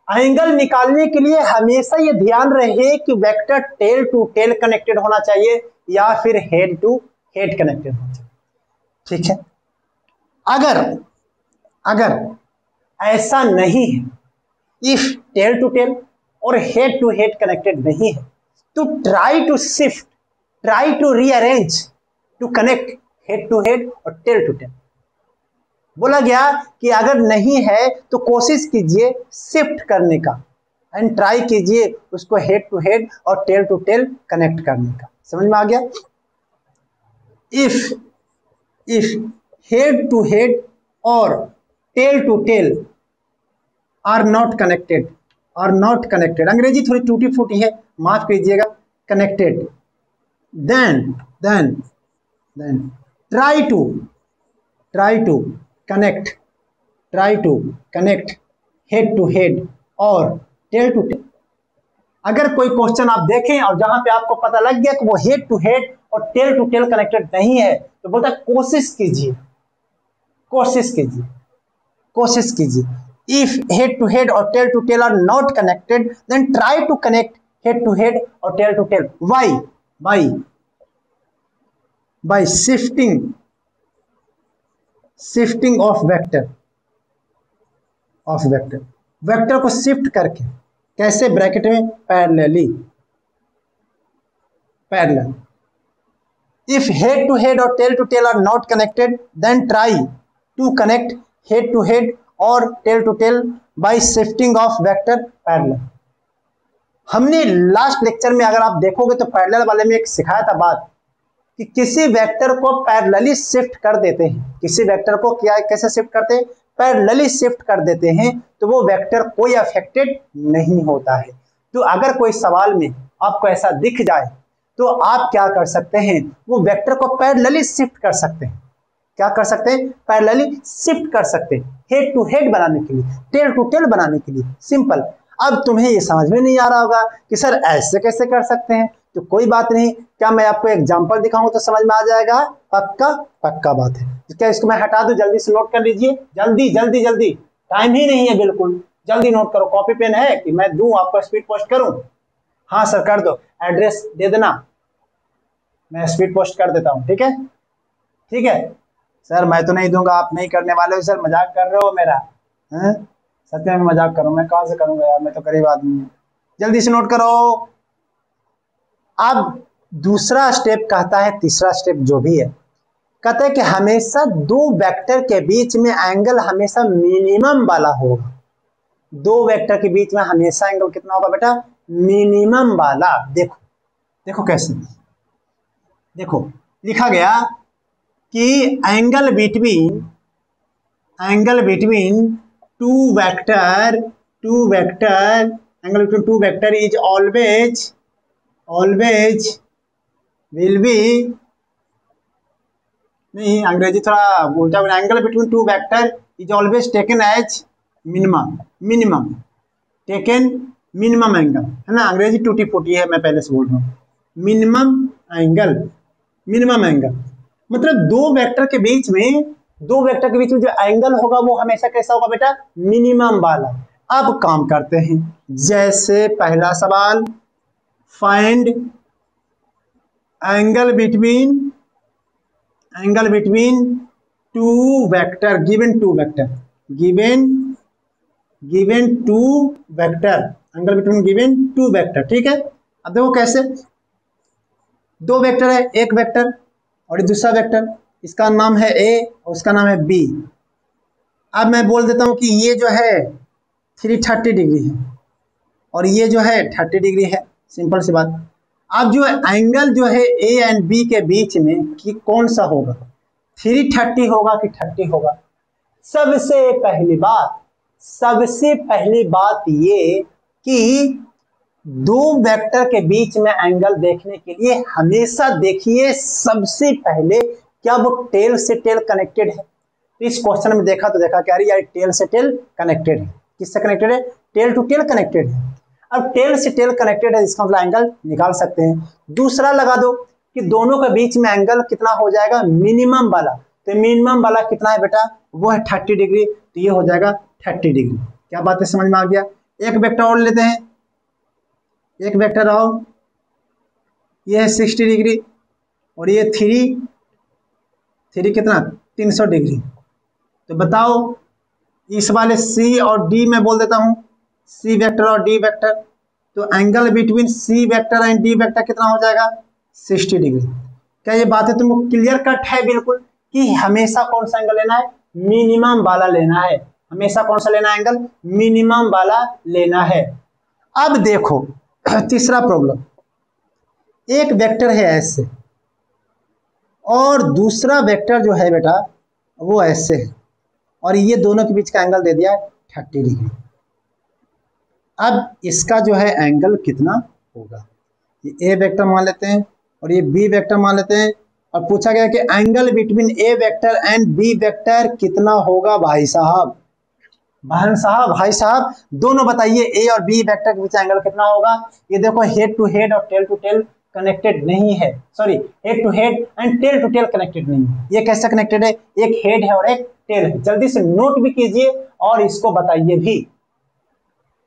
एंगल निकालने के लिए हमेशा ये ध्यान रहे कि vector tail to tail connected होना चाहिए या फिर हेड टू हेड कनेक्टेड होना चाहिए, ठीक है। अगर ऐसा नहीं है, इफ टेल टू टेल और हेड टू हेड कनेक्टेड नहीं है, तो try to rearrange to connect head to head और टेल टू टेल। बोला गया कि अगर नहीं है तो कोशिश कीजिए शिफ्ट करने का, एंड ट्राई कीजिए उसको हेड टू हेड और टेल टू टेल कनेक्ट करने का। समझ में आ गया? इफ हेड टू हेड और tail to tail are not connected और नॉट कनेक्टेड, अंग्रेजी थोड़ी टूटी फूटी है, माफ कीजिएगा, connected, then then then try to connect, try to connect head to head और टेल टू टेल। अगर कोई क्वेश्चन आप देखें और जहां पे आपको पता लग गया कि वो हेड टू हेड और टेल टू टेल कनेक्टेड नहीं है, तो बोलता है कोशिश कीजिए, कोशिश कीजिए, कोशिश कीजिए। इफ हेड टू हेड और tail to tail are not connected then try to connect head to head और tail to tail. Why by shifting of vector, vector को शिफ्ट करके, कैसे, ब्रैकेट में parallelly, parallel. If head to head और tail to tail are not connected then try to connect head to head और tail to tail by shifting of vector parallel. हमने last lecture में अगर आप देखोगे तो पैरेलल वाले में एक सिखाया था बात कि किसी वेक्टर को पैरेलली शिफ्ट कर देते हैं, किसी वेक्टर को क्या कैसे शिफ्ट करते हैं, पैरेलली शिफ्ट कर देते हैं, तो वो वेक्टर कोई अफेक्टेड नहीं होता है। तो अगर कोई सवाल में आपको ऐसा दिख जाए तो आप क्या कर सकते हैं, वो वेक्टर को पैरेलली शिफ्ट कर सकते हैं। क्या कर सकते हैं, पैरेलली शिफ्ट कर सकते हैं, हेड टू हेड बनाने के लिए, टेल टू टेल बनाने के लिए, सिंपल। अब तुम्हें ये समझ में नहीं आ रहा होगा कि सर ऐसे कैसे कर सकते हैं, तो कोई बात नहीं, क्या मैं आपको एग्जांपल दिखाऊं तो समझ में आ जाएगा, पक्का बात है। क्या इसको मैं हटा दूं, जल्दी से नोट कर लीजिए, जल्दी, टाइम ही नहीं है बिल्कुल, जल्दी नोट करो। कॉपी पेन है कि मैं दूं आपको, स्पीड पोस्ट करूं? हाँ सर कर दो, एड्रेस दे देना, मैं स्पीड पोस्ट कर देता हूँ, ठीक है ठीक है। सर मैं तो नहीं दूंगा, आप नहीं करने वाले हो सर, मजाक कर रहे हो मेरा? हैं, सच में मजाक करूं? मैं कहाँ से करूंगा यार, मैं तो गरीब आदमी हूँ। जल्दी से नोट करो। अब दूसरा स्टेप कहता है, तीसरा स्टेप जो भी है, कहता है कि हमेशा दो वेक्टर के बीच में एंगल हमेशा मिनिमम वाला होगा। दो वेक्टर के बीच में हमेशा एंगल कितना होगा बेटा, मिनिमम वाला। देखो कैसे, देखो लिखा गया कि angle between two vector angle between two vector is always will be, नहीं अंग्रेजी थोड़ा उल्टा, angle between two vector is always taken as minimum angle, है ना, अंग्रेजी टूटी फूटी है, मैं पहले से बोल रहा हूँ। मिनिमम एंगल मतलब दो वेक्टर के बीच में जो एंगल होगा वो हमेशा कैसा होगा बेटा, मिनिमम वाला। अब काम करते हैं, जैसे पहला सवाल, find angle between two vector, given two vector, angle between given two vector, ठीक है। अब देखो कैसे, दो वेक्टर है, एक वेक्टर और दूसरा वेक्टर, इसका नाम है ए और उसका नाम है बी। अब मैं बोल देता हूं कि ये जो है 330 डिग्री है और ये जो है 30 डिग्री है, सिंपल सी बात। अब जो एंगल जो है ए एंड बी के बीच में कि कौन सा होगा, 330 होगा कि 30 होगा? सबसे पहली बात ये कि दो वेक्टर के बीच में एंगल देखने के लिए हमेशा देखिए सबसे पहले क्या वो टेल से टेल कनेक्टेड है। तो इस क्वेश्चन में देखा तो देखा क्या यार टेल से टेल कनेक्टेड है। किससे कनेक्टेड है? टेल टू टेल कनेक्टेड है। अब टेल से टेल कनेक्टेड है, इसका मतलब एंगल निकाल सकते हैं। दूसरा लगा दो कि दोनों के बीच में एंगल कितना हो जाएगा, मिनिमम वाला। तो मिनिमम वाला कितना है बेटा, वो है 30 डिग्री, तो ये हो जाएगा 30 डिग्री। क्या बात है, समझ में आ गया? एक वेक्टर और लेते हैं, एक वेक्टर आओ, ये है 60 डिग्री और ये 3 कितना 300 डिग्री। तो बताओ इस वाले सी और डी में बोल देता हूं, सी वेक्टर और डी वेक्टर, तो angle between c vector and d vector कितना हो जाएगा, 60 डिग्री। क्या ये बात है तुमको क्लियर कट है बिल्कुल कि हमेशा कौन सा एंगल लेना है, मिनिमम वाला लेना है। हमेशा कौन सा लेना है एंगल, मिनिमम वाला लेना है। अब देखो तीसरा प्रॉब्लम, एक वेक्टर है ऐसे और दूसरा वेक्टर जो है बेटा वो ऐसे है और ये दोनों के बीच का एंगल दे दिया 30 डिग्री। अब इसका जो है एंगल कितना होगा, ये ए वेक्टर मान लेते हैं और ये बी वेक्टर मान लेते हैं, और पूछा गया कि angle between a vector and b vector कितना होगा भाई साहब, बहन साहब, भाई साहब, दोनों बताइए ए और बी वेक्टर के बीच एंगल कितना होगा। ये देखो हेड टू हेड और टेल टू टेल कनेक्टेड नहीं है, sorry head to head and tail to tail connected नहीं है। ये कैसे कनेक्टेड है, एक हेड है और एक टेल है। जल्दी से नोट भी कीजिए और इसको बताइए भी।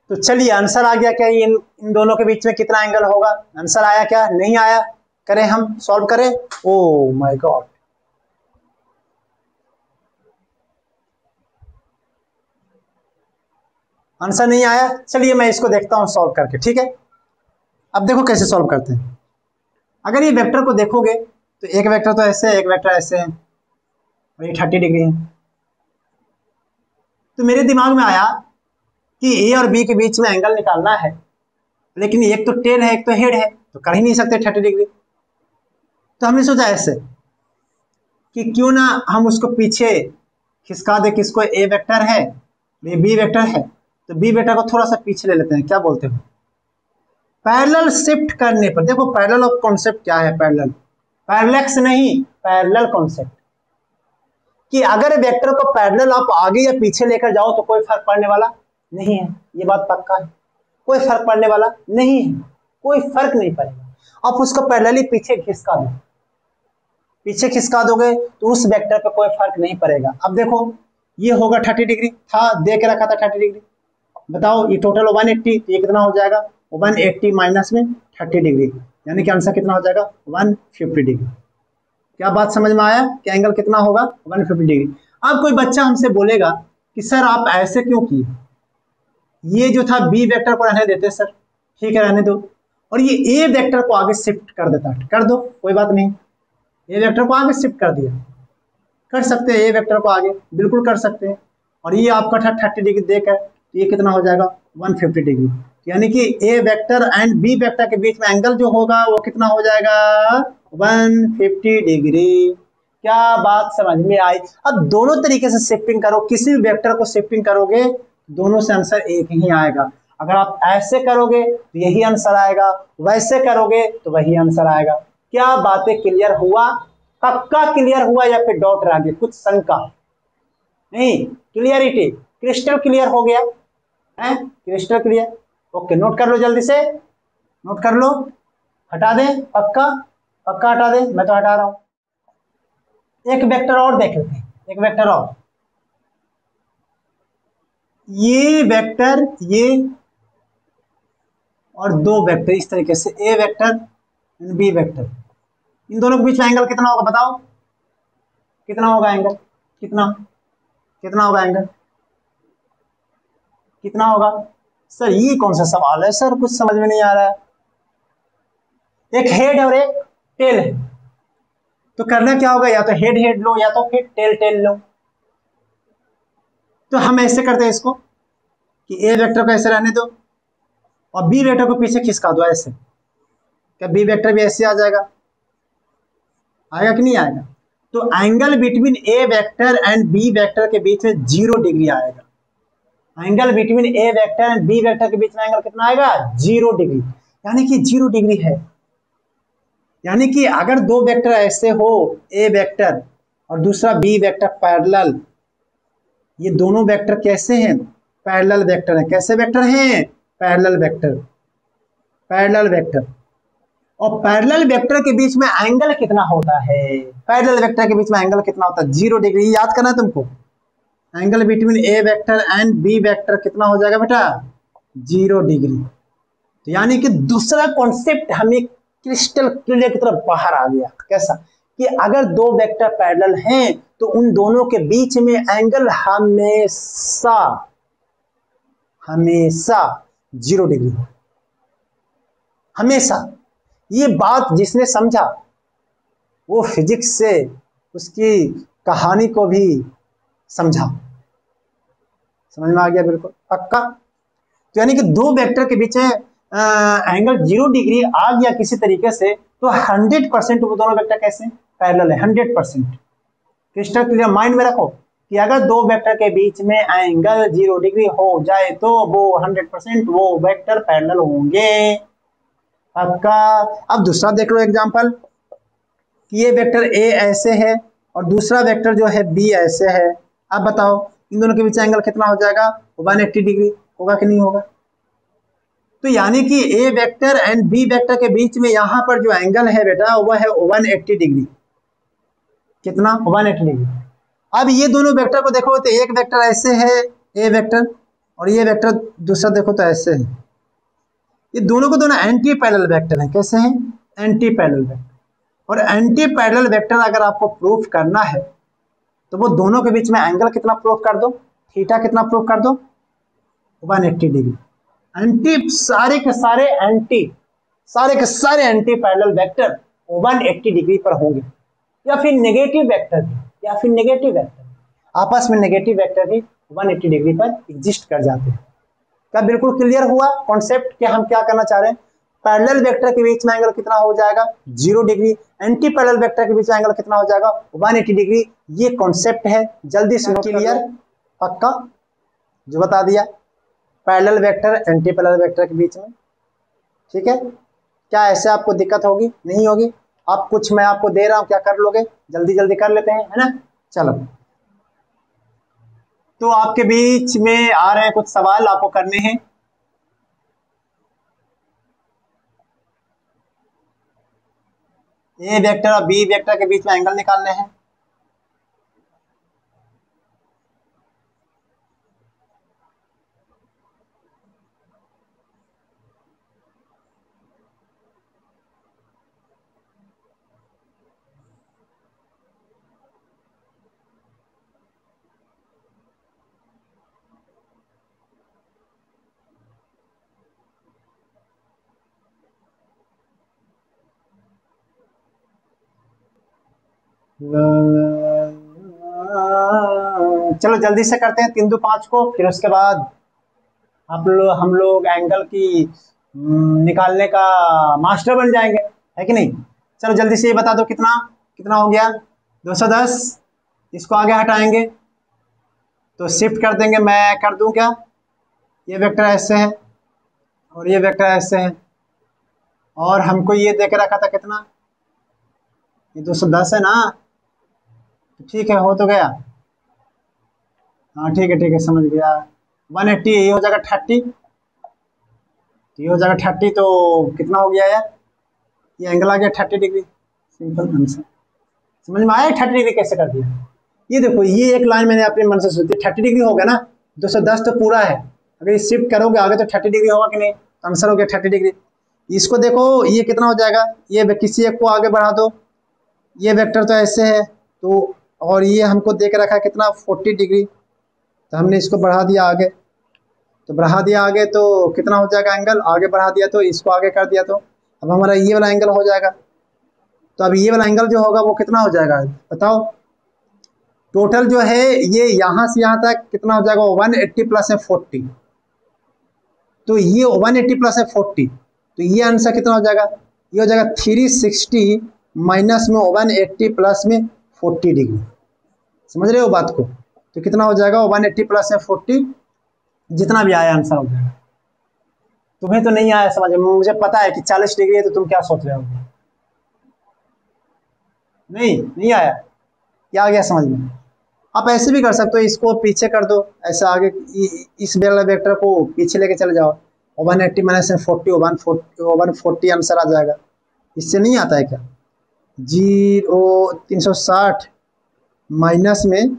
तो चलिए आंसर आ गया क्या, इन दोनों के बीच में कितना एंगल होगा, आंसर आया क्या, नहीं आया, करें हम सॉल्व करें। ओ माय गॉड, आंसर नहीं आया, चलिए मैं इसको देखता हूं सॉल्व करके, ठीक है। अब देखो कैसे सॉल्व करते हैं। अगर ये वेक्टर को देखोगे तो एक वेक्टर तो ऐसे है, एक वेक्टर ऐसे है और ये 30 डिग्री है। तो मेरे दिमाग में आया कि ए और बी के बीच में एंगल निकालना है, लेकिन एक तो टेल है एक तो हेड है, तो कर ही नहीं सकते 30 डिग्री। तो हमने सोचा ऐसे कि क्यों ना हम उसको पीछे खिसका दे, किसको, ए वेक्टर है, ये बी वेक्टर है, तो बी वेक्टर को थोड़ा सा पीछे ले लेते हैं, क्या बोलते हो। पैरेलल शिफ्ट करने पर, देखो पैरेलल ऑफ कॉन्सेप्ट क्या है, पैरेलल, पैरेलैक्स नहीं, पैरेलल कॉन्सेप्ट, कि अगर वेक्टर को पैरेलल आप आगे या पीछे लेकर जाओ तो कोई फर्क पड़ने वाला नहीं है, ये बात पक्का है, कोई फर्क पड़ने वाला नहीं है, कोई फर्क नहीं पड़ेगा। आप उसको पैरेलली पीछे खिसका दो, पीछे खिसका दोगे तो उस वेक्टर पे कोई फर्क नहीं पड़ेगा। अब देखो ये होगा 30 डिग्री था, दे के रखा था 30 डिग्री, बताओ ये टोटल 180, तो ये कितना हो जाएगा 180 माइनस में 30 डिग्री, यानी कि आंसर कितना हो जाएगा 150 डिग्री। क्या बात समझ में आया कि एंगल कितना होगा 150 डिग्री। अब कोई बच्चा हमसे बोलेगा कि सर आप ऐसे क्यों किए, ये जो था बी वेक्टर को रहने देते सर, ठीक है रहने दो, और ये ए वेक्टर को आगे शिफ्ट कर देता, कर दो कोई बात नहीं, ए वेक्टर को आगे शिफ्ट कर दिया, कर सकते हैं ए वेक्टर को आगे, बिल्कुल कर सकते हैं, और ये आपका था 30 डिग्री देकर, ये कितना हो जाएगा 150 डिग्री, यानी कि ए वेक्टर एंड बी वेक्टर के बीच में एंगल जो होगा वो कितना हो जाएगा 150 डिग्री। क्या बात समझ में आई। अब दोनों तरीके से शिफ्टिंग करो, किसी भी वेक्टर को शिफ्टिंग करोगे दोनों से आंसर एक ही आएगा। अगर आप ऐसे करोगे तो यही आंसर आएगा, वैसे करोगे तो वही आंसर आएगा। क्या बातें क्लियर हुआ, पक्का क्लियर हुआ या फिर डाउट रह गया, कुछ शंका नहीं, क्लियरिटी, क्रिस्टल क्लियर हो गया है, क्रिस्टल क्लियर। ओके नोट कर लो, जल्दी से नोट कर लो, हटा दें, पक्का पक्का हटा दें, मैं तो हटा रहा हूं। एक वेक्टर और देख लेते हैं, एक वेक्टर और, ये वेक्टर ये और दो वेक्टर इस तरीके से, ए वेक्टर एंड बी वेक्टर, इन दोनों के बीच में एंगल कितना होगा बताओ, कितना होगा एंगल, कितना कितना होगा एंगल, कितना होगा। सर ये कौन सा सवाल है सर, कुछ समझ में नहीं आ रहा है। एक हेड और एक टेल है, तो करना क्या होगा, या तो हेड हेड लो या तो फिर टेल टेल लो। तो हम ऐसे करते हैं इसको कि ए वेक्टर को ऐसे रहने दो और बी वेक्टर को पीछे खिसका दो ऐसे, क्या बी वेक्टर भी ऐसे आ जाएगा, आएगा कि नहीं आएगा। तो angle between a vector and b vector के बीच में 0 डिग्री आएगा, angle between a vector and b vector के बीच में एंगल कितना आएगा 0 डिग्री, यानी कि 0 डिग्री है। यानी कि अगर दो वेक्टर ऐसे हो, ए वेक्टर और दूसरा बी वेक्टर पैरेलल, ये दोनों वेक्टर कैसे हैं, पैरेलल वेक्टर हैं। कैसे वेक्टर हैं, पैरेलल वेक्टर, पैरेलल वेक्टर। और पैरेलल वेक्टर के बीच में एंगल कितना होता है, पैरेलल वेक्टर के बीच में एंगल कितना होता है 0 डिग्री, याद करना है तुमको। Angle between a vector and b vector कितना हो जाएगा बेटा 0 डिग्री। तो यानी कि दूसरा कॉन्सेप्ट हमें क्रिस्टल क्लियर की तरफ बाहर आ गया। कैसा कि अगर दो वेक्टर पैरेलल हैं तो उन दोनों के बीच में एंगल हमेशा हमेशा 0 डिग्री हो, हमेशा। ये बात जिसने समझा वो फिजिक्स से उसकी कहानी को भी समझा, समझ में आ गया, बिल्कुल पक्का। तो यानी कि दो वेक्टर के बीच में एंगल 0 डिग्री आ गया किसी तरीके से, तो 100% वो दोनों वेक्टर कैसे पैरेलल है, 100%। क्रिस्टल क्लियर, माइंड में रखो कि अगर दो वेक्टर के बीच में एंगल 0 डिग्री हो जाए तो वो 100% वो वेक्टर पैरेलल होंगे। पक्का। अब दूसरा देख लो एग्जांपल कि ये वेक्टर ए ऐसे है और दूसरा वेक्टर जो है बी ऐसे है। अब बताओ इन दोनों के बीच एंगल कितना हो जाएगा? 180 डिग्री होगा कि नहीं होगा? तो यानी कि ए वेक्टर एंड बी वेक्टर के बीच में यहाँ पर जो एंगल है बेटा वह है 180 डिग्री। कितना? 180 डिग्री। अब ये दोनों वेक्टर को देखो तो एक वेक्टर ऐसे है ए वेक्टर और ये वेक्टर दूसरा देखो तो ऐसे है। ये दोनों को दोनों एंटी पैरेलल वेक्टर हैं। कैसे हैं? Anti parallel vector. और एंटी पैरेलल वेक्टर अगर आपको प्रूफ करना है तो वो दोनों के बीच में एंगल कितना प्रूफ कर दो? थीटा कितना प्रूफ कर दो? 180 डिग्री। एंटी सारे के सारे एंटी पैरेलल वेक्टर 180 डिग्री पर होंगे। या फिर नेगेटिव वेक्टर आपस में नेगेटिव वेक्टर भी 180 डिग्री पर एग्जिस्ट कर जाते हैं। क्या बिल्कुल क्लियर हुआ कॉन्सेप्ट कि हम क्या करना चाह रहे हैं? पैरेलल वेक्टर के बीच में एंगल कितना हो जाएगा? 0 डिग्री। एंटी पैरेलल वेक्टर के बीच में एंगल कितना हो जाएगा? 180 डिग्री। ये कॉन्सेप्ट है, जल्दी से क्लियर। पक्का जो बता दिया, parallel vector anti parallel vector के बीच में। ठीक है, क्या ऐसे आपको दिक्कत होगी? नहीं होगी। अब कुछ मैं आपको दे रहा हूं, क्या कर लोगे? जल्दी जल्दी कर लेते हैं, है ना? चलो, तो आपके बीच में आ रहे हैं कुछ सवाल आपको करने हैं। ए वेक्टर और बी वेक्टर के बीच में एंगल निकालने हैं। चलो जल्दी से करते हैं 3 2 5 को, फिर उसके बाद हम लोग एंगल की निकालने का मास्टर बन जाएंगे, है कि नहीं? चलो जल्दी से ये बता दो कितना कितना हो गया? 210। इसको आगे हटाएंगे तो शिफ्ट कर देंगे। मैं कर दूं क्या? ये वेक्टर ऐसे है और ये वेक्टर ऐसे है और हमको ये दे के रखा था कितना? ये 210 है ना? ठीक है, हो तो गया। हाँ ठीक है समझ गया। 180 ये हो जाएगा 30, ये हो जाएगा 30। तो कितना हो गया यार? ये एंगल आ गया 30 डिग्री। Simple answer. समझ में आया 30 डिग्री कैसे कर दिया? ये देखो, ये एक लाइन मैंने अपने मन से सोची, 30 डिग्री हो गया ना? 210 तो पूरा है, अगर ये शिफ्ट करोगे आगे तो 30 डिग्री होगा कि नहीं? आंसर हो गया 30 डिग्री। इसको देखो, ये कितना हो जाएगा? ये किसी एक को आगे बढ़ा दो। ये वेक्टर तो ऐसे है तो, और ये हमको दे के रखा है कितना? 40 डिग्री। तो हमने इसको बढ़ा दिया आगे, तो बढ़ा दिया आगे तो कितना हो जाएगा एंगल? आगे बढ़ा दिया तो इसको आगे कर दिया तो अब हमारा ये वाला एंगल हो जाएगा। तो अब ये वाला एंगल जो होगा वो कितना हो जाएगा बताओ? टोटल जो है ये यहाँ से यहाँ तक कितना हो जाएगा? 180 प्लस है 40। तो ये 180 प्लस है 40, तो ये आंसर कितना हो जाएगा? ये हो जाएगा 360 माइनस में 180 प्लस में 40 डिग्री। समझ रहे हो बात को? तो कितना हो जाएगा? 180 प्लस में 40, जितना भी आया आंसर हो जाएगा। तुम्हें तो नहीं आया समझ में, मुझे पता है कि 40 डिग्री है, तो तुम क्या सोच रहे हो? नहीं आया? क्या आ गया समझ में? आप ऐसे भी कर सकते हो, इसको पीछे कर दो, ऐसे आगे इस वाला वेक्टर को पीछे लेके चले जाओ। 180 माइनस 40 140 आंसर आ जाएगा। इससे नहीं आता है क्या? 360 माइनस में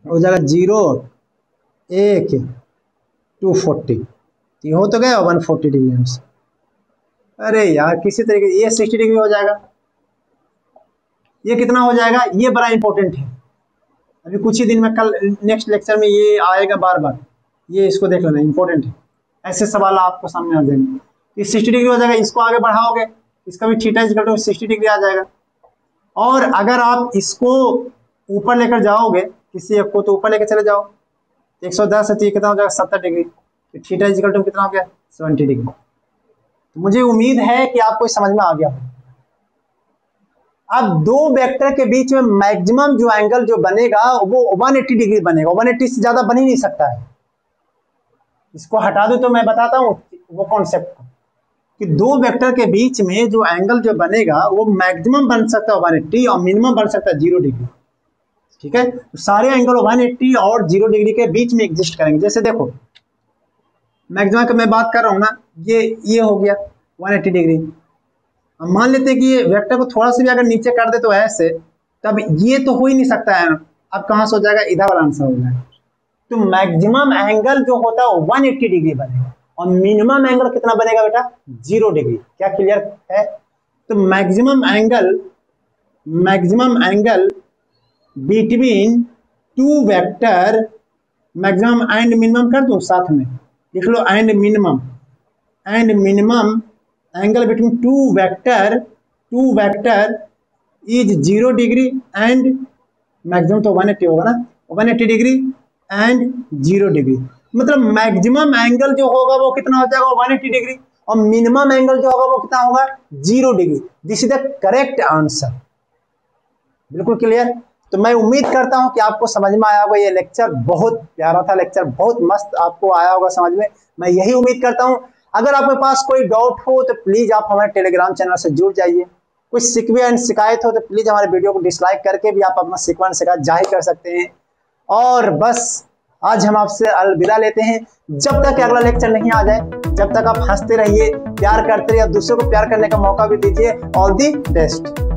हो जाएगा 0 1 240, ये हो तो गया 140 डिग्री आंसर। अरे यार किसी तरीके ये 60 डिग्री हो जाएगा। ये कितना हो जाएगा? ये बड़ा इंपॉर्टेंट है, अभी कुछ ही दिन में, कल नेक्स्ट लेक्चर में ये आएगा बार बार। ये इसको देख लेना, इंपॉर्टेंट है। ऐसे सवाल आपको सामने आ जाएंगे। ये 60 डिग्री हो जाएगा, इसको आगे बढ़ाओगे, इसका भी थीटा इक्वल टू 60 डिग्री आ जाएगा। और अगर आप इसको ऊपर लेकर जाओगे किसी एक को, तो ऊपर लेकर चले जाओ 110 है तो ये कितना हो जाएगा? 70 डिग्री। तो थीटा इक्वल टू कितना हो गया? 70 डिग्री। तो मुझे उम्मीद है कि आपको समझ में आ गया हो। अब दो वेक्टर के बीच में मैक्सिमम जो एंगल जो बनेगा वो 180 डिग्री बनेगा, 180 से ज्यादा बन ही नहीं सकता है। इसको हटा दो तो मैं बताता हूँ वो कॉन्सेप्ट कि दो वेक्टर के बीच में जो एंगल जो बनेगा वो मैक्सिमम बन सकता है 180 और मिनिमम बन सकता है 0 डिग्री। ठीक है, तो सारे एंगल 180 और 0 डिग्री के बीच में एग्जिस्ट करेंगे। जैसे देखो मैक्सिमम की मैं बात कर रहा हूँ ना, ये हो गया 180 डिग्री। अब मान लेते हैं कि ये वेक्टर को थोड़ा सा भी अगर नीचे कर दे तो ऐसे, तब ये तो हो ही नहीं सकता है। अब कहाँ से हो जाएगा, इधर वाला आंसर हो जाएगा। तो मैक्सिमम एंगल जो होता है 180 डिग्री बनेगा और मिनिमम एंगल कितना बनेगा बेटा, 0 डिग्री। क्या क्लियर है? तो maximum angle between two vector, maximum and minimum कर दूं साथ में, लिख लो and minimum angle between two vector is 0 degree and maximum तो 180 होगा ना, 180 डिग्री एंड 0 डिग्री। मतलब मैक्सिमम एंगल जो होगा वो कितना हो जाएगा, 180 डिग्री, और मिनिमम एंगल जो होगा वो कितना होगा, 0 degree. This is the correct answer. बिल्कुल क्लियर। तो मैं उम्मीद करता हूं कि आपको समझ में आया होगा। ये लेक्चर बहुत प्यारा था, लेक्चर बहुत मस्त आपको आया होगा समझ में, मैं यही उम्मीद करता हूं। अगर आपके पास कोई डाउट हो तो प्लीज आप हमारे टेलीग्राम चैनल से जुड़ जाइए। कुछ शिकवे एंड शिकायत हो तो प्लीज हमारे वीडियो को डिसलाइक करके भी आप अपना शिकवा एंड शिकायत जाहिर कर सकते हैं। और बस आज हम आपसे अलविदा लेते हैं, जब तक अगला लेक्चर नहीं आ जाए। जब तक आप हंसते रहिए, प्यार करते रहिए, दूसरों को प्यार करने का मौका भी दीजिए। All the best.